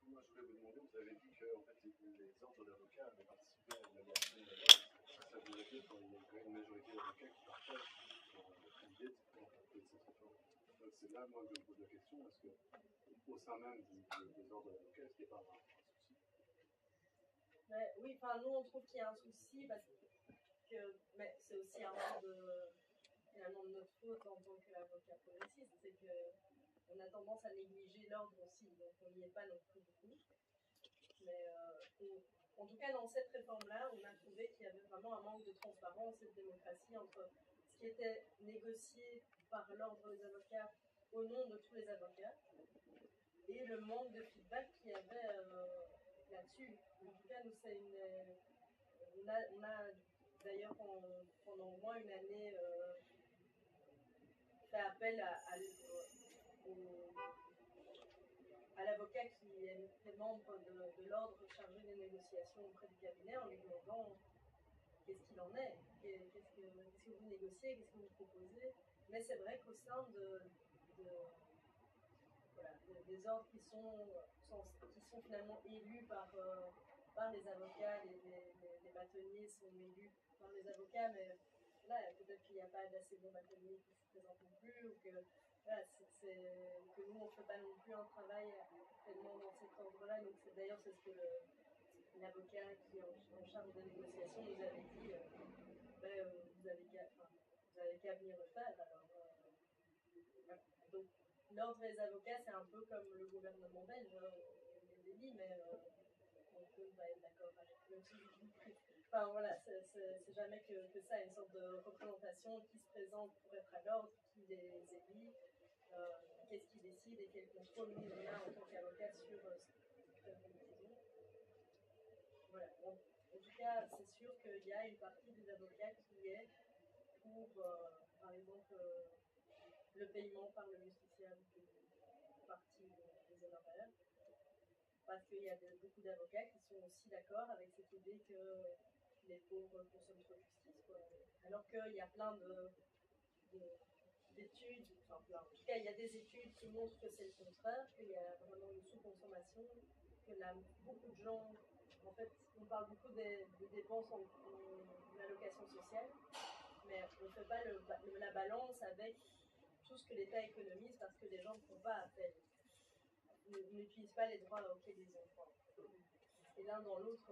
Moi, je voulais vous demander, vous avez dit que en fait, les ordres d'avocats avaient participé à l'élaboration de la loi. Ça voudrait dire qu'il y a quand même une majorité d'avocats qui partagent l'idée de cette réforme. Donc c'est là, moi, que je me pose la question, est-ce qu'au sein même des ordres d'avocats, est-ce qu'il n'y a pas un souci? Oui, enfin, nous, on trouve qu'il y a un souci, parce que mais c'est aussi un peu finalement de notre faute en tant qu'avocat progressiste, c'est qu'on a tendance à négliger l'ordre aussi, donc on n'y est pas non plus beaucoup. Mais en tout cas, dans cette réforme-là, on a trouvé qu'il y avait vraiment un manque de transparence et de démocratie entre ce qui était négocié par l'ordre des avocats au nom de tous les avocats et le manque de feedback qu'il y avait là-dessus. En tout cas, nous, c'est on a d'ailleurs pendant au moins une année fait appel à l'avocat qui est membre de l'ordre chargé des négociations auprès du cabinet en lui demandant qu'est-ce qu'il en est, qu'est-ce que vous négociez, qu'est-ce que vous proposez. Mais c'est vrai qu'au sein des ordres qui sont finalement élus par les avocats, les bâtonniers sont élus par les avocats, mais là, peut-être qu'il n'y a pas d'assez bons bâtonniers qui se présentent non plus, ou que, voilà, que nous, on ne fait pas non plus un travail tellement dans cet ordre-là. Donc, d'ailleurs, c'est ce que l'avocat qui est en charge de négociation nous avait dit, vous avez qu'à venir le faire. Alors, voilà. Donc, l'ordre des avocats, c'est un peu comme le gouvernement belge, on le dit, mais on peut ne pas être d'accord avec le sujet. Enfin voilà, c'est jamais que ça, une sorte de représentation qui se présente pour être à l'ordre, qui les élit, qu'est-ce qu'ils décident et quel contrôle nous on a en tant qu'avocat sur ce qu'ils prennent comme décision. Voilà. En tout cas, c'est sûr qu'il y a une partie des avocats qui est pour, par exemple, le paiement par le justiciable d'une partie des honoraires. Parce qu'il y a beaucoup d'avocats qui sont aussi d'accord avec cette idée que les pauvres consomment trop de justice, quoi. Alors qu'il y a plein d'études, enfin plein, en tout cas il y a des études qui montrent que c'est le contraire, qu'il y a vraiment une sous-consommation, que beaucoup de gens, en fait, on parle beaucoup des dépenses en allocation sociale, mais on ne fait pas la balance avec tout ce que l'État économise parce que les gens ne font pas appel, n'utilisent pas les droits auxquels ils ont droit. Et l'un dans l'autre,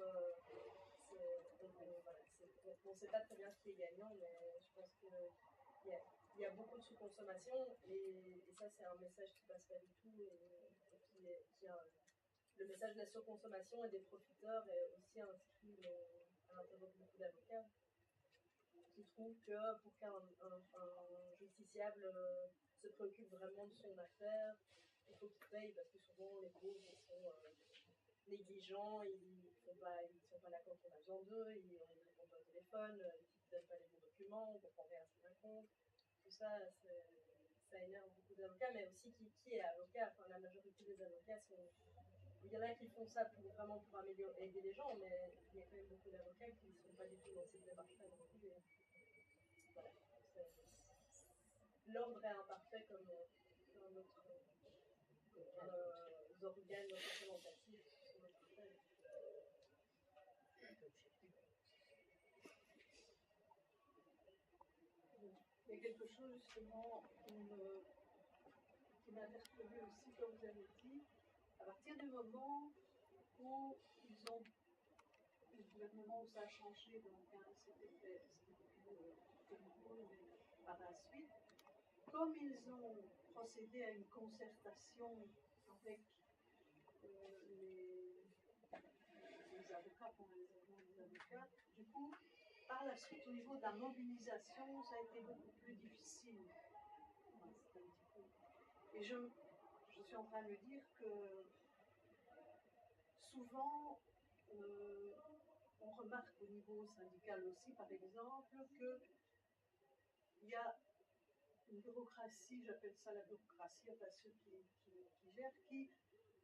on ne sait pas très bien qui est gagnant, mais je pense qu'il y a beaucoup de sous-consommation et ça c'est un message qui passe pas du tout le message de la surconsommation et des profiteurs est aussi inscrit à l'intérieur de beaucoup d'avocats qui trouvent que pour qu'un justiciable se préoccupe vraiment de son affaire, il faut qu'il paye parce que souvent les pauvres sont négligents, ils ne sont pas là quand on a besoin d'eux, ils ne répondent pas au téléphone, ils ne donnent pas les bons documents, on ne comprend rien à ce qu'ils racontent. Tout ça, ça énerve beaucoup d'avocats, mais aussi qui est avocat. Enfin, la majorité des avocats sont. Il y en a qui font ça vraiment pour améliorer, aider les gens, mais il y a quand même beaucoup d'avocats qui ne sont pas du tout dans cette démarche-là. Voilà. L'ordre est imparfait comme notre organes représentatifs sont imparfaits. Il y a quelque chose justement qui m'a interpellée aussi, comme vous avez dit, à partir du moment où le gouvernement où ça a changé, donc c'était plus nouveau, mais par la suite, comme ils ont procédé à une concertation avec les avocats, pour les avocats, du coup, par la suite, au niveau de la mobilisation, ça a été beaucoup plus difficile. Et je suis en train de me dire que souvent, on remarque au niveau syndical aussi, par exemple, qu'il y a une bureaucratie, j'appelle ça la bureaucratie, enfin ceux qui gèrent, qui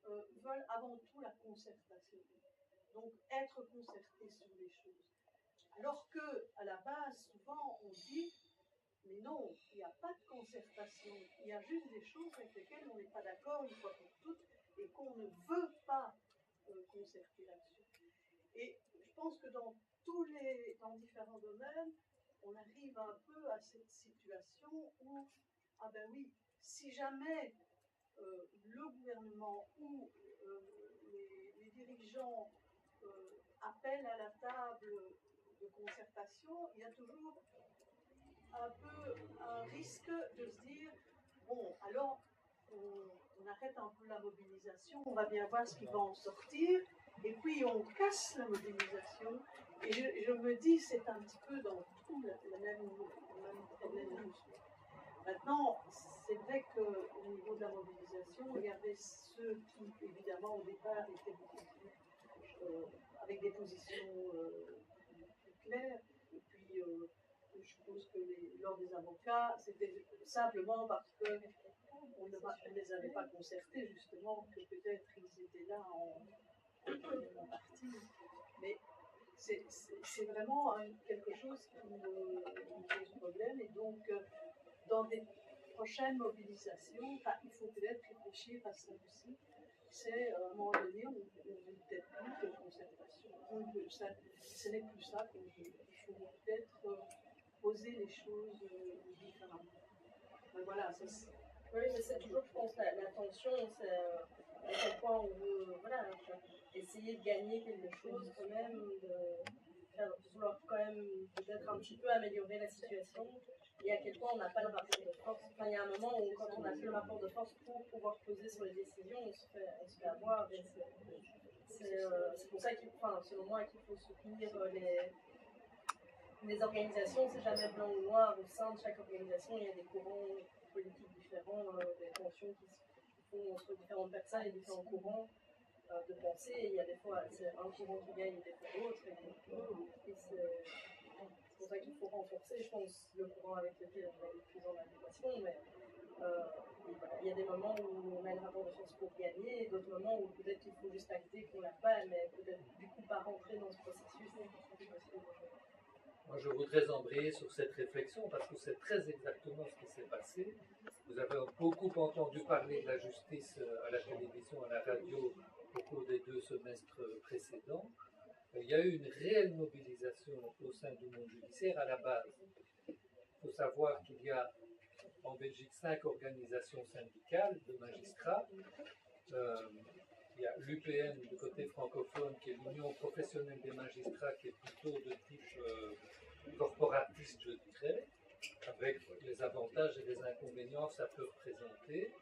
veulent avant tout la concertation. Donc être concertés sur les choses. Alors qu'à la base, souvent, on dit, mais non, il n'y a pas de concertation, il y a juste des choses avec lesquelles on n'est pas d'accord une fois pour toutes et qu'on ne veut pas concerter là-dessus. Et je pense que dans différents domaines, on arrive un peu à cette situation où, ah ben oui, si jamais le gouvernement ou les dirigeants appellent à la table de concertation, il y a toujours un peu un risque de se dire, bon, alors on arrête un peu la mobilisation, on va bien voir ce qui va en sortir, et puis on casse la mobilisation. Et je me dis, c'est un petit peu dans tout le même problème. Maintenant, c'est vrai qu'au niveau de la mobilisation, il y avait ceux qui, évidemment, au départ, étaient beaucoup plus avec des positions plus claires, et puis je suppose que lors des avocats, c'était simplement parce qu'on ne les avait pas concertés, justement, que peut-être ils étaient là en partie. Mais c'est vraiment quelque chose qui me pose problème. Et donc, dans des prochaines mobilisations, il faut peut-être réfléchir à ça aussi. C'est à un moment donné, on ne veut peut-être plus de concertation. Ce n'est plus ça qu'on veut. Il faut peut-être poser les choses différemment. Voilà, c'est ça. Oui, mais c'est toujours, je pense, la tension, c'est à quel point on veut essayer de gagner quelque chose quand même, vouloir quand même peut-être un petit peu améliorer la situation, et à quel point on n'a pas le rapport de force. Enfin, il y a un moment où quand on n'a plus le rapport de force pour pouvoir peser sur les décisions, on se fait avoir. C'est pour ça selon moi, qu'il faut soutenir les organisations. C'est jamais blanc ou noir. Au sein de chaque organisation, il y a des courants politiques différents, des tensions qui se font entre différentes personnes et différents courants de pensée. Et il y a des fois, c'est un courant qui gagne, des fois l'autre. Et c'est pour ça qu'il faut renforcer, je pense, le courant avec lequel on est le plus en adéquation. Mais Et voilà, il y a des moments où on a une rapport de force pour gagner, et d'autres moments où peut-être qu'il faut juste acter qu'on l'a pas, mais peut-être du coup pas rentrer dans ce processus. Moi, je voudrais embrayer sur cette réflexion parce que c'est très exactement ce qui s'est passé. Vous avez beaucoup entendu parler de la justice à la télévision, à la radio au cours des 2 semestres précédents. Il y a eu une réelle mobilisation au sein du monde judiciaire à la base. Il faut savoir qu'il y a en Belgique 5 organisations syndicales de magistrats. Il y a l'UPM du côté francophone, qui est l'Union professionnelle des magistrats, qui est plutôt de type corporatiste, je dirais, avec les avantages et les inconvénients que ça peut représenter.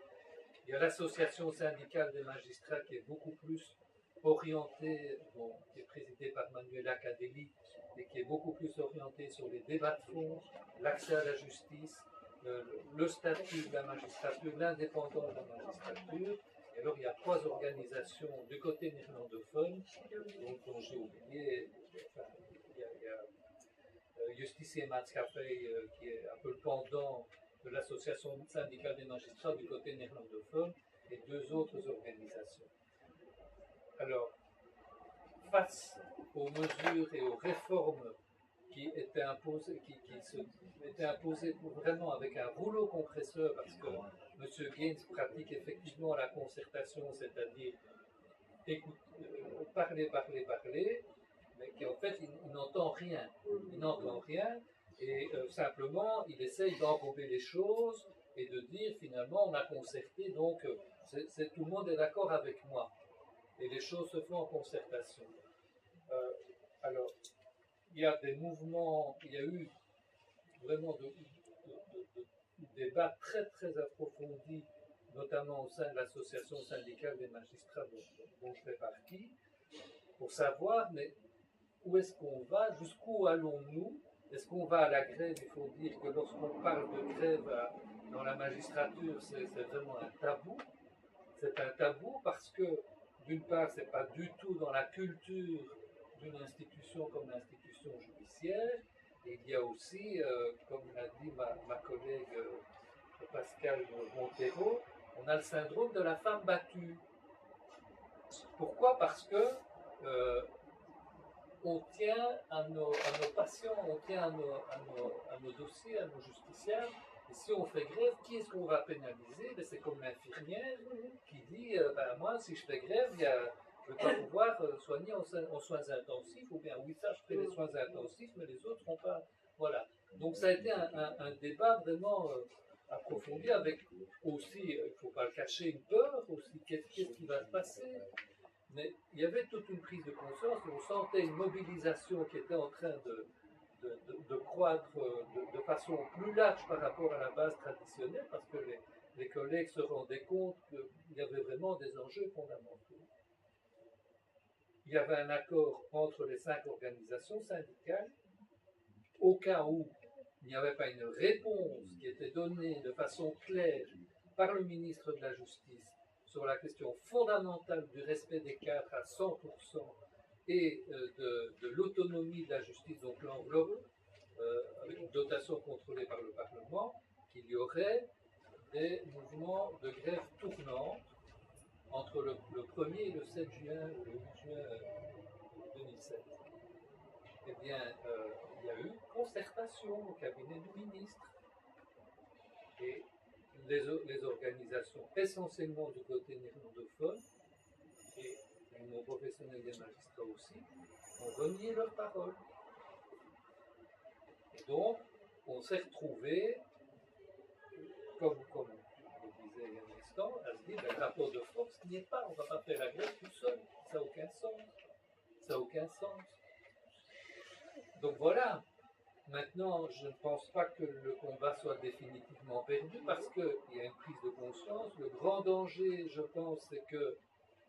Il y a l'association syndicale des magistrats, qui est beaucoup plus orientée, qui est présidée par Manuel Acadélie, et qui est beaucoup plus orientée sur les débats de fond, l'accès à la justice, le statut de la magistrature, l'indépendance de la magistrature. Et alors, il y a 3 organisations du côté néerlandophone, dont j'ai oublié. Enfin, il y a Justitie en Maatschappij, qui est un peu le pendant de l'association syndicale des magistrats du côté néerlandophone, et 2 autres organisations. Alors, face aux mesures et aux réformes qui étaient imposées, qui étaient imposées vraiment avec un rouleau compresseur, parce que M. Gaines pratique effectivement la concertation, c'est-à-dire parler, mais qu'en fait il n'entend rien. Il n'entend rien, et simplement il essaye d'enrober les choses et de dire finalement on a concerté, donc tout le monde est d'accord avec moi. Et les choses se font en concertation. Alors, il y a des mouvements, il y a eu vraiment de débats très très approfondis, notamment au sein de l'association syndicale des magistrats dont je fais partie, pour savoir, mais où est-ce qu'on va, jusqu'où allons-nous? Est-ce qu'on va à la grève? Il faut dire que lorsqu'on parle de grève dans la magistrature, c'est vraiment un tabou. C'est un tabou parce que, d'une part, ce n'est pas du tout dans la culture d'une institution comme l'institution judiciaire. Et il y a aussi, comme l'a dit ma collègue Pascal Montero, on a le syndrome de la femme battue. Pourquoi? Parce que on tient à nos patients, on tient à nos dossiers, à nos justiciables. Et si on fait grève, qui est-ce qu'on va pénaliser? C'est comme l'infirmière qui dit moi, si je fais grève, je ne vais pas pouvoir soigner en soins intensifs, ou bien oui, ça, je fais les soins intensifs, mais les autres ne font pas. Voilà. Donc ça a été un débat vraiment approfondi, avec aussi, il ne faut pas le cacher, une peur aussi, qu'est-ce qui va se passer? Mais il y avait toute une prise de conscience, on sentait une mobilisation qui était en train de croître de façon plus large par rapport à la base traditionnelle, parce que les collègues se rendaient compte qu'il y avait vraiment des enjeux fondamentaux. Il y avait un accord entre les 5 organisations syndicales, au cas où il n'y avait pas une réponse qui était donnée de façon claire par le ministre de la Justice sur la question fondamentale du respect des cadres à 100% et de l'autonomie de la justice, donc l'enveloppe, avec une dotation contrôlée par le Parlement, qu'il y aurait des mouvements de grève tournante entre le 1er et le 7 juin ou le 8 juin 2007. Eh bien, il y a eu concertation au cabinet du ministre. Et les organisations, essentiellement du côté néerlandophone, et l'Union professionnelle des magistrats aussi, ont renié leur parole. Et donc, on s'est retrouvé, comme je disais il y a un instant, à se dire, le rapport de force n'y est pas, on ne va pas faire la grève tout seul, ça n'a aucun sens. Ça n'a aucun sens. Donc voilà. Maintenant, je ne pense pas que le combat soit définitivement perdu parce qu'il y a une prise de conscience. Le grand danger, je pense, c'est que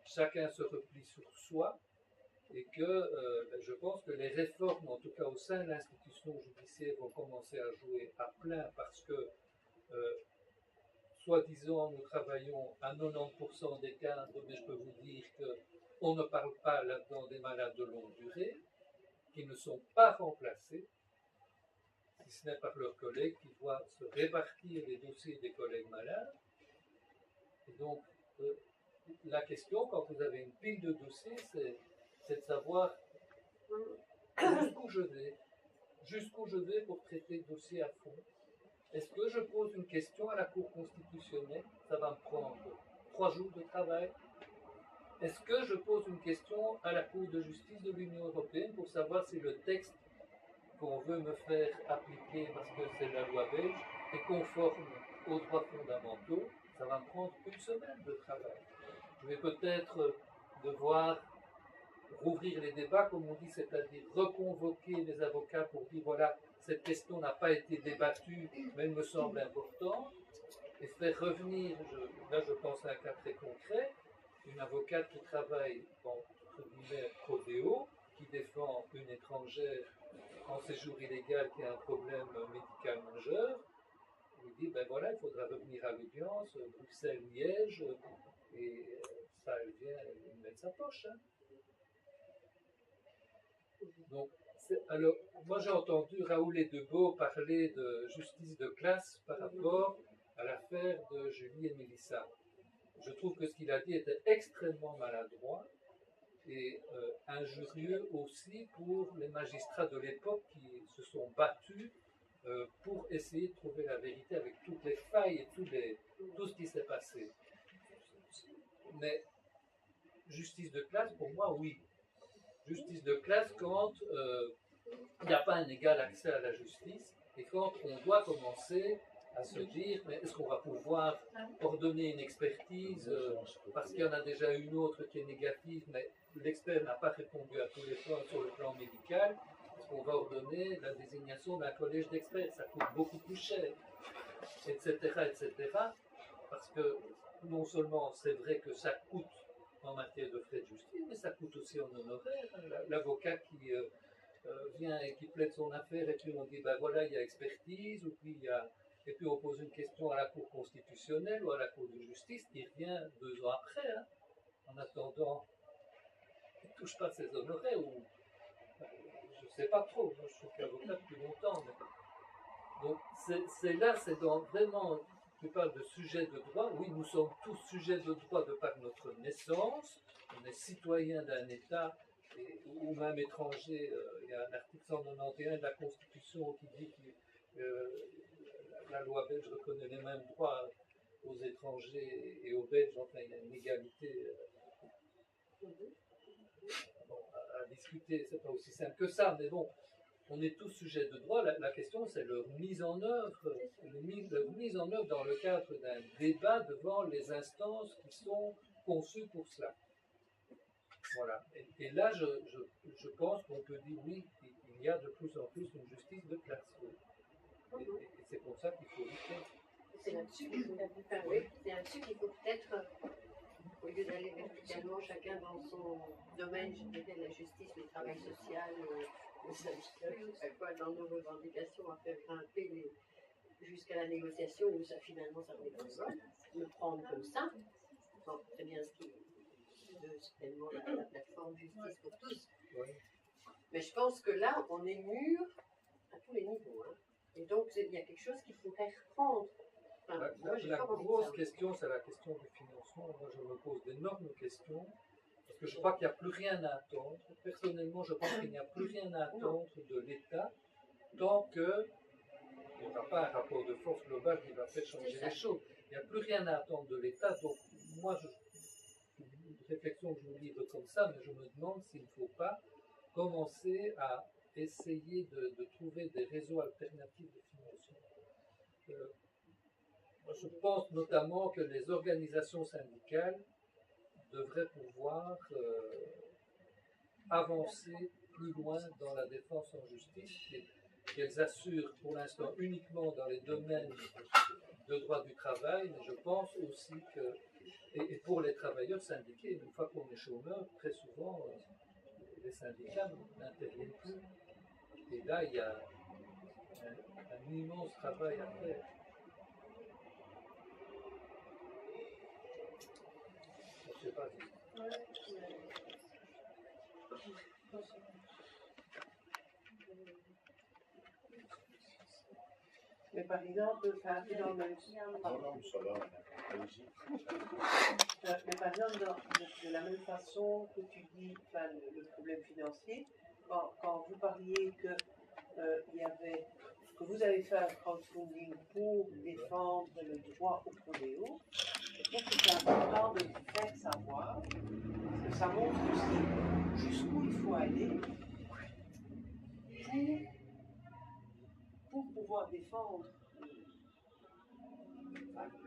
chacun se replie sur soi et que je pense que les réformes, en tout cas au sein de l'institution judiciaire, vont commencer à jouer à plein parce que, soi-disant, nous travaillons à 90% des cadres, mais je peux vous dire qu'on ne parle pas là-dedans des malades de longue durée qui ne sont pas remplacés. si ce n'est par leurs collègues qui doivent se répartir les dossiers des collègues malades. Et donc, la question, quand vous avez une pile de dossiers, c'est de savoir jusqu'où je vais pour traiter le dossier à fond. Est-ce que je pose une question à la Cour constitutionnelle? Ça va me prendre 3 jours de travail. Est-ce que je pose une question à la Cour de justice de l'Union européenne pour savoir si le texte qu'on veut me faire appliquer, parce que c'est la loi belge, est conforme aux droits fondamentaux? Ça va me prendre 1 semaine de travail. Je vais peut-être devoir rouvrir les débats, comme on dit, c'est-à-dire reconvoquer les avocats pour dire voilà, cette question n'a pas été débattue, mais elle me semble importante, et faire revenir, là je pense à un cas très concret, une avocate qui travaille entre guillemets prodéo, qui défend une étrangère en séjour illégal qui a un problème médical majeur, lui dit ben voilà, il faudra revenir à l'audience, Bruxelles-Liège, et ça, elle vient lui mettre sa poche. Hein. Donc, alors, moi j'ai entendu Raoul Edebeau parler de justice de classe par rapport à l'affaire de Julie et Mélissa. Je trouve que ce qu'il a dit était extrêmement maladroit et injurieux aussi pour les magistrats de l'époque qui se sont battus pour essayer de trouver la vérité avec toutes les failles et tout ce qui s'est passé. Mais justice de classe, pour moi, oui. Justice de classe quand il n'y a pas un égal accès à la justice et quand on doit commencer à se dire mais est-ce qu'on va pouvoir ordonner une expertise parce qu'il y en a déjà une autre qui est négative mais l'expert n'a pas répondu à tous les points sur le plan médical, est-ce qu'on va ordonner la désignation d'un collège d'experts? Ça coûte beaucoup plus cher, etc., etc. Parce que non seulement c'est vrai que ça coûte en matière de frais de justice, mais ça coûte aussi en honoraire. L'avocat qui vient et qui plaide son affaire, et puis on dit, ben voilà, il y a expertise, et puis on pose une question à la Cour constitutionnelle ou à la Cour de justice, qui revient 2 ans après. Hein. En attendant, il ne touche pas ses honoraires, ou je ne sais pas trop, moi, je suis avocat depuis longtemps. Mais... Donc c'est là, c'est dans vraiment... Tu parles de sujets de droit. Oui, nous sommes tous sujets de droit de par notre naissance. On est citoyens d'un État, ou même étranger. Il y a un article 191 de la Constitution qui dit que la loi belge reconnaît les mêmes droits aux étrangers et aux Belges. Enfin, il y a une égalité. Bon, à discuter, c'est pas aussi simple que ça, mais bon. On est tous sujets de droit. La question, c'est leur mise en œuvre, dans le cadre d'un débat devant les instances qui sont conçues pour cela. Voilà. Et là, je pense qu'on peut dire oui, il y a de plus en plus une justice de classe. Oui. Et c'est pour ça qu'il faut lutter. C'est là-dessus qu'il faut peut-être, au lieu d'aller verticalement chacun dans son domaine, je dirais la justice, le travail social, dans nos revendications à faire grimper jusqu'à la négociation où ça finalement ça va le prendre comme ça. Bon, c'est bien ce qui veut certainement la plateforme justice pour tous. Oui. Mais je pense que là, on est mûr à tous les niveaux. Hein. Et donc, il y a quelque chose qu'il faudrait reprendre. Enfin, la grosse question, c'est la question du financement. Moi, je me pose d'énormes questions. Parce que je crois qu'il n'y a plus rien à attendre. Personnellement, je pense qu'il n'y a plus rien à attendre de l'État tant qu'il n'y aura pas un rapport de force global qui va faire changer les choses. Il n'y a plus rien à attendre de l'État. Donc, moi, une réflexion que je vous livre comme ça, mais je me demande s'il ne faut pas commencer à essayer de trouver des réseaux alternatifs de financement. Moi, je pense notamment que les organisations syndicales devraient pouvoir avancer plus loin dans la défense en justice, qu'elles assurent pour l'instant uniquement dans les domaines de droit du travail, mais je pense aussi que, et pour les travailleurs syndiqués, une fois qu'on est chômeur, très souvent, les syndicats n'interviennent plus. Et là, il y a un immense travail à faire. Je ne sais pas. Mais par exemple, enfin, dans le même Non, non, ça va, allez-y. mais par exemple, de la même façon que tu dis enfin, le problème financier, quand vous parliez que que vous avez fait un crowdfunding pour défendre le droit au prodéo, je trouve que c'est important de le faire savoir, parce que ça montre aussi jusqu'où il faut aller pour pouvoir défendre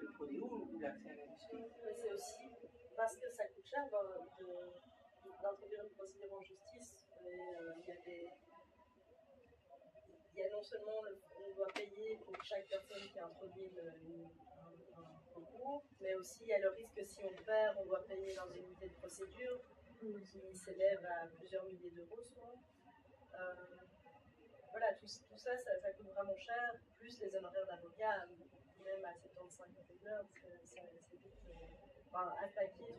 le prodéo ou l'accès à la justice. Mais c'est aussi parce que ça coûte cher d'introduire une procédure en justice. Il y a non seulement on doit payer pour chaque personne qui a introduit un recours, mais aussi il y a le risque que si on perd, on doit payer dans une unité de procédure qui s'élève à plusieurs milliers d'euros souvent. Voilà, tout ça, ça coûte vraiment cher, plus les honoraires d'avocat, même à 75 € de l'heure, c'est vite. Enfin, un papier,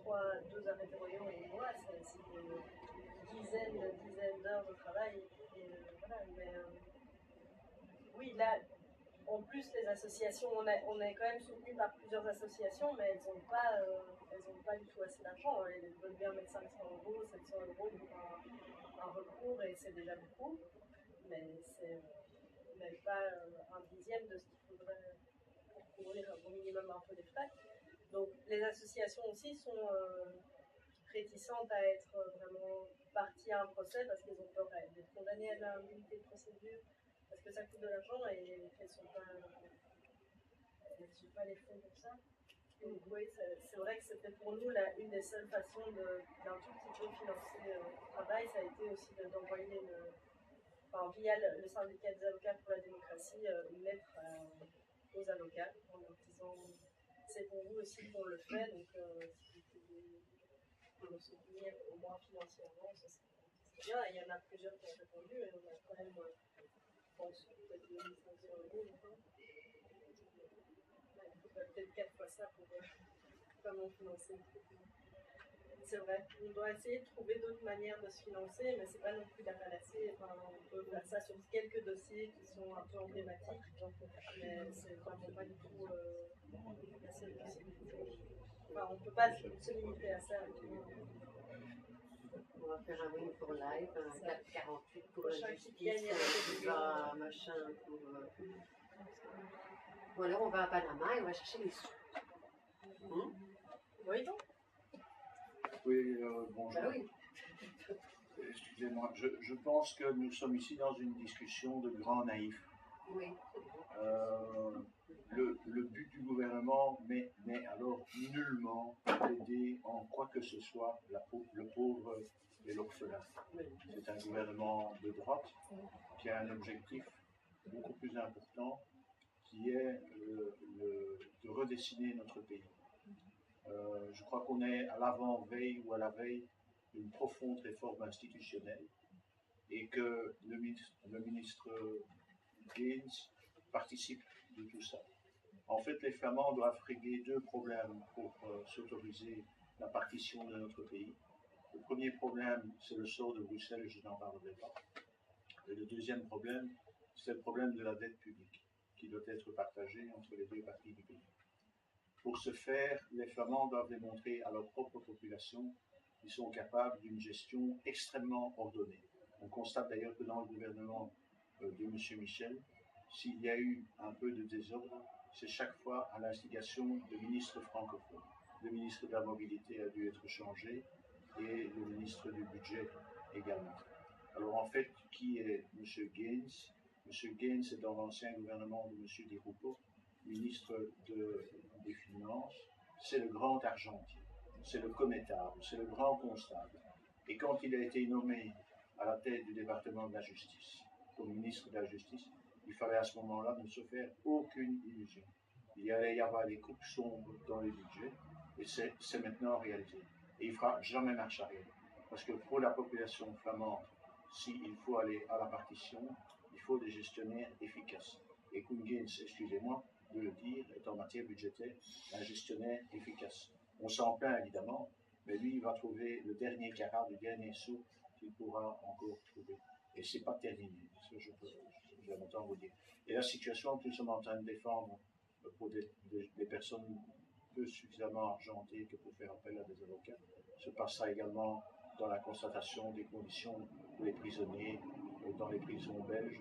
2 arrêtés royaux et moi, c'est des dizaines d'heures de travail. Et, voilà, mais oui, là, en plus, les associations, on est quand même soutenu par plusieurs associations, mais elles n'ont pas du tout assez d'argent. Elles veulent bien mettre 500 €, 700 € pour un recours, et c'est déjà beaucoup. Mais c'est même pas un dixième de ce qu'il faudrait pour couvrir au minimum un peu les frais. Donc les associations aussi sont réticentes à être vraiment parties à un procès parce qu'elles ont peur d'être condamnées à la unité de procédure, parce que ça coûte de l'argent et qu'elles ne sont pas les fonds pour ça. Donc oui, c'est vrai que c'était pour nous une des seules façons d'un tout petit peu financer le travail, ça a été aussi d'envoyer via le syndicat des avocats pour la démocratie, une lettre aux avocats en leur disant c'est pour vous aussi qu'on le fait, donc si vous pouvez nous soutenir au moins financièrement, ça serait bien. Et il y en a plusieurs qui ont répondu et on a quand même, je pense, peut-être 2500 € maintenant. Il faudrait peut-être 4 fois ça pour vraiment financer le truc. C'est vrai, on doit essayer de trouver d'autres manières de se financer, mais c'est pas non plus la panacée. Enfin, on peut faire ça sur quelques dossiers qui sont un peu emblématiques, mais c'est vraiment pas du tout la seule possibilité. Enfin, on peut pas se limiter à ça. On va faire un win pour live, un 4,48 pour la justice, un machin pour... Ou alors on va à Panama et on va chercher les sous. Oui, donc. Oui, bonjour. Bah oui. Excusez-moi, je pense que nous sommes ici dans une discussion de grands naïfs. Oui. Le but du gouvernement n'est alors nullement d'aider en quoi que ce soit le pauvre et l'orphelin. C'est un gouvernement de droite qui a un objectif beaucoup plus important qui est de redessiner notre pays. Je crois qu'on est à l'avant-veille ou à la veille d'une profonde réforme institutionnelle et que le ministre Gaines participe de tout ça. En fait, les Flamands doivent régler 2 problèmes pour s'autoriser la partition de notre pays. Le premier problème, c'est le sort de Bruxelles, je n'en parlerai pas. Et le deuxième problème, c'est le problème de la dette publique, qui doit être partagée entre les 2 parties du pays. Pour ce faire, les Flamands doivent démontrer à leur propre population qu'ils sont capables d'une gestion extrêmement ordonnée. On constate d'ailleurs que dans le gouvernement de M. Michel, s'il y a eu un peu de désordre, c'est chaque fois à l'instigation de ministres francophones. Le ministre de la Mobilité a dû être changé et le ministre du Budget également. Alors en fait, qui est M. Gaines? M. Gaines est dans l'ancien gouvernement de M. Di Rupo, ministre des Finances. C'est le grand argentier, c'est le connétable, c'est le grand constable. Et quand il a été nommé à la tête du département de la justice, comme ministre de la justice, il fallait à ce moment-là ne se faire aucune illusion. Il y allait y avoir des coupes sombres dans les budgets, et c'est maintenant réalisé. Et il ne fera jamais marche arrière. Parce que pour la population flamande, s'il faut aller à la partition, il faut des gestionnaires efficaces. Et Koen Gaines, excusez-moi de le dire, est en matière budgétaire un gestionnaire efficace. On s'en plaint évidemment, mais lui, il va trouver le dernier carat du dernier sou qu'il pourra encore trouver. Et c'est pas terminé, ça je vais longtemps vous dire. Et la situation que nous sommes en train de défendre pour des personnes peu suffisamment argentées que pour faire appel à des avocats se passera également dans la constatation des conditions pour les prisonniers dans les prisons belges,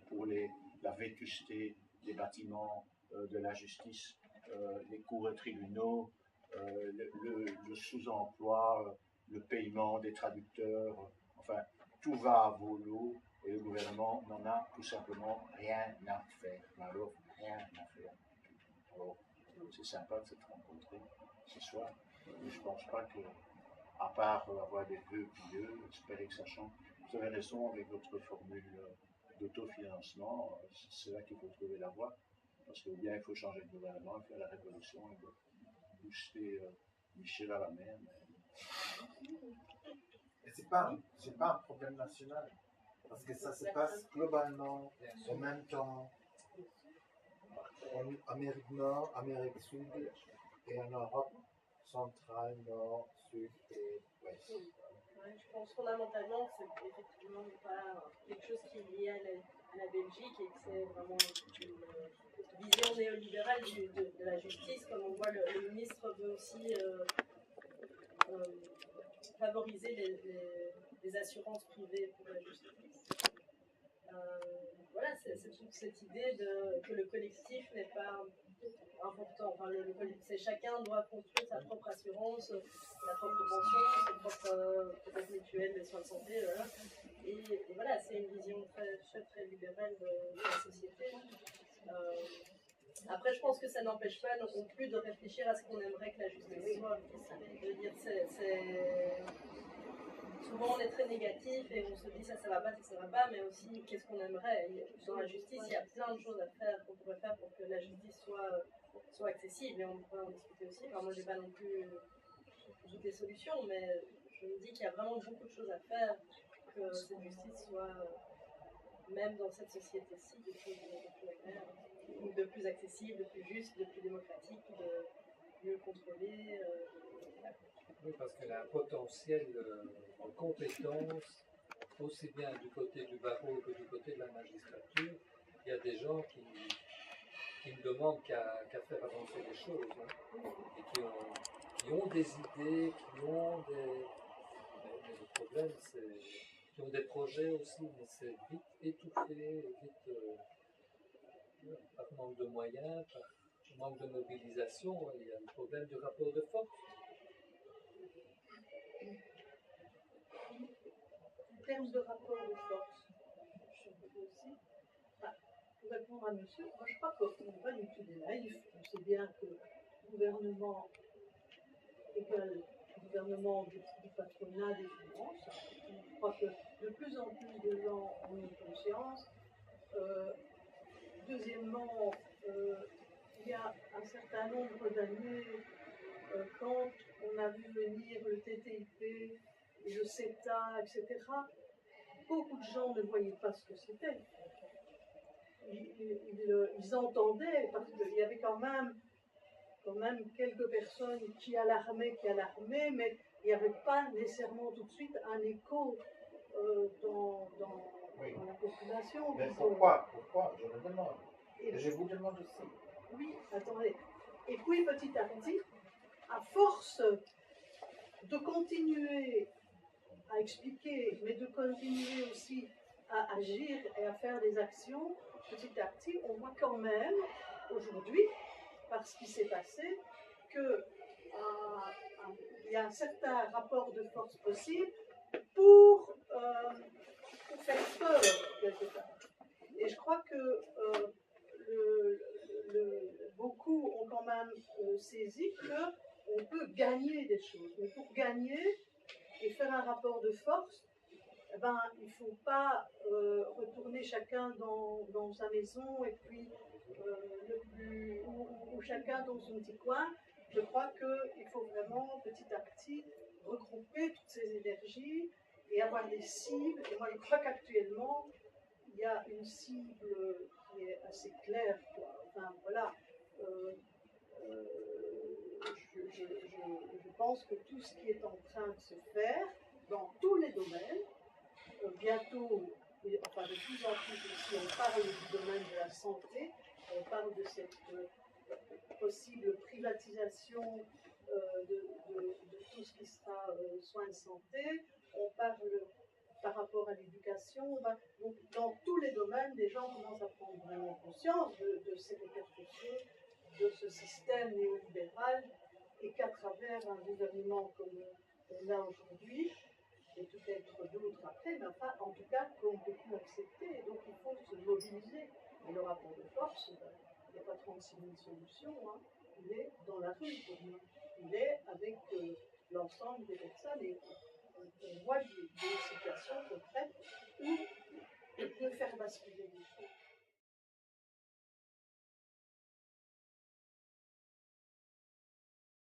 pour la vétusté des bâtiments de la justice, les cours et tribunaux, le sous-emploi, le paiement des traducteurs, enfin, tout va à volo et le gouvernement n'en a tout simplement rien à faire. Mais alors, rien à faire. Alors, c'est sympa de s'être rencontrés ce soir, mais je ne pense pas que, à part avoir des vœux pieux, espérer que ça change. Vous avez raison avec votre formule d'autofinancement, c'est là qu'il faut trouver la voie, parce que bien il faut changer de gouvernement, faire la révolution, et booster Michel à la mer. Et c'est pas un problème national, parce que ça se passe globalement en même temps en Amérique Nord, Amérique Sud et en Europe centrale, Nord, Sud et Ouest. Ouais, je pense fondamentalement que c'est effectivement pas quelque chose qui est lié à la Belgique et que c'est vraiment une vision néolibérale de la justice, comme on voit le ministre veut aussi favoriser les assurances privées pour la justice. Voilà, c'est toute cette idée que le collectif n'est pas important. Enfin, c'est chacun doit construire sa propre assurance, sa propre pension, ses propres peut-être mutuelles, les soins de santé. Voilà. Et voilà, c'est une vision très libérale de la société. Après, je pense que ça n'empêche pas non plus de réfléchir à ce qu'on aimerait que la justice soit. Je veux dire, souvent on est très négatif et on se dit ça va pas, mais aussi qu'est-ce qu'on aimerait. Et dans la justice, il y a plein de choses à faire qu'on pourrait faire pour que la justice soit accessible et on pourrait en discuter aussi. Alors moi, j'ai pas non plus toutes les solutions, mais je me dis qu'il y a vraiment beaucoup de choses à faire pour que cette justice soit, même dans cette société-ci, de plus agréable, de plus accessible, de plus juste, de plus démocratique, de mieux contrôlée. Oui, parce qu'elle a un potentiel en compétences, aussi bien du côté du barreau que du côté de la magistrature. Il y a des gens qui ne demandent qu'à faire avancer les choses, hein, et qui ont des idées, qui ont des... Mais le problème, c'est qui ont des projets aussi, mais c'est vite étouffé, vite par manque de moyens, par manque de mobilisation. Il y a le problème du rapport de force. En termes de rapport de force, je peux aussi, pour répondre à monsieur, moi je crois qu'on n'est pas du tout des naïfs. On sait bien que gouvernement égale gouvernement du patronat des finances. Je crois que de plus en plus de gens en ont conscience. Deuxièmement, il y a un certain nombre d'années, quand on a vu venir le TTIP et le CETA, etc., beaucoup de gens ne voyaient pas ce que c'était. Ils entendaient, parce qu'il y avait quand même quelques personnes qui alarmaient, mais il n'y avait pas nécessairement tout de suite un écho dans la population. Mais pourquoi? Je me demande. Et je vous demande aussi. Oui, attendez. Et puis petit à petit, à force de continuer à expliquer, mais de continuer aussi à agir et à faire des actions, petit à petit, on voit quand même, aujourd'hui, par ce qui s'est passé, qu'il y a un certain rapport de force possible pour faire peur, quelque part. Et je crois que beaucoup ont quand même saisi qu'on peut gagner des choses. Mais pour gagner et faire un rapport de force, eh ben, il ne faut pas retourner chacun dans sa maison et puis ou chacun dans son petit coin. Je crois qu'il faut vraiment petit à petit regrouper toutes ces énergies et avoir des cibles. Et moi, je crois qu'actuellement, il y a une cible qui est assez claire, quoi. Enfin, voilà. Je pense que tout ce qui est en train de se faire, dans tous les domaines. Bientôt, enfin de plus en plus aussi, on parle du domaine de la santé, on parle de cette possible privatisation de tout ce qui sera soins de santé, on parle par rapport à l'éducation, donc dans tous les domaines, les gens commencent à prendre vraiment conscience de ces répercussions de ce système néolibéral et qu'à travers un gouvernement comme on a aujourd'hui, et peut-être d'autres après, mais enfin, en tout cas, qu'on ne peut plus accepter. Et donc, il faut se mobiliser. Et le rapport de force, il n'y a pas 36 000 solutions, hein. Il est dans la rue pour moi. Il est avec l'ensemble des personnes. Et on voit des situations concrètes où on peut faire basculer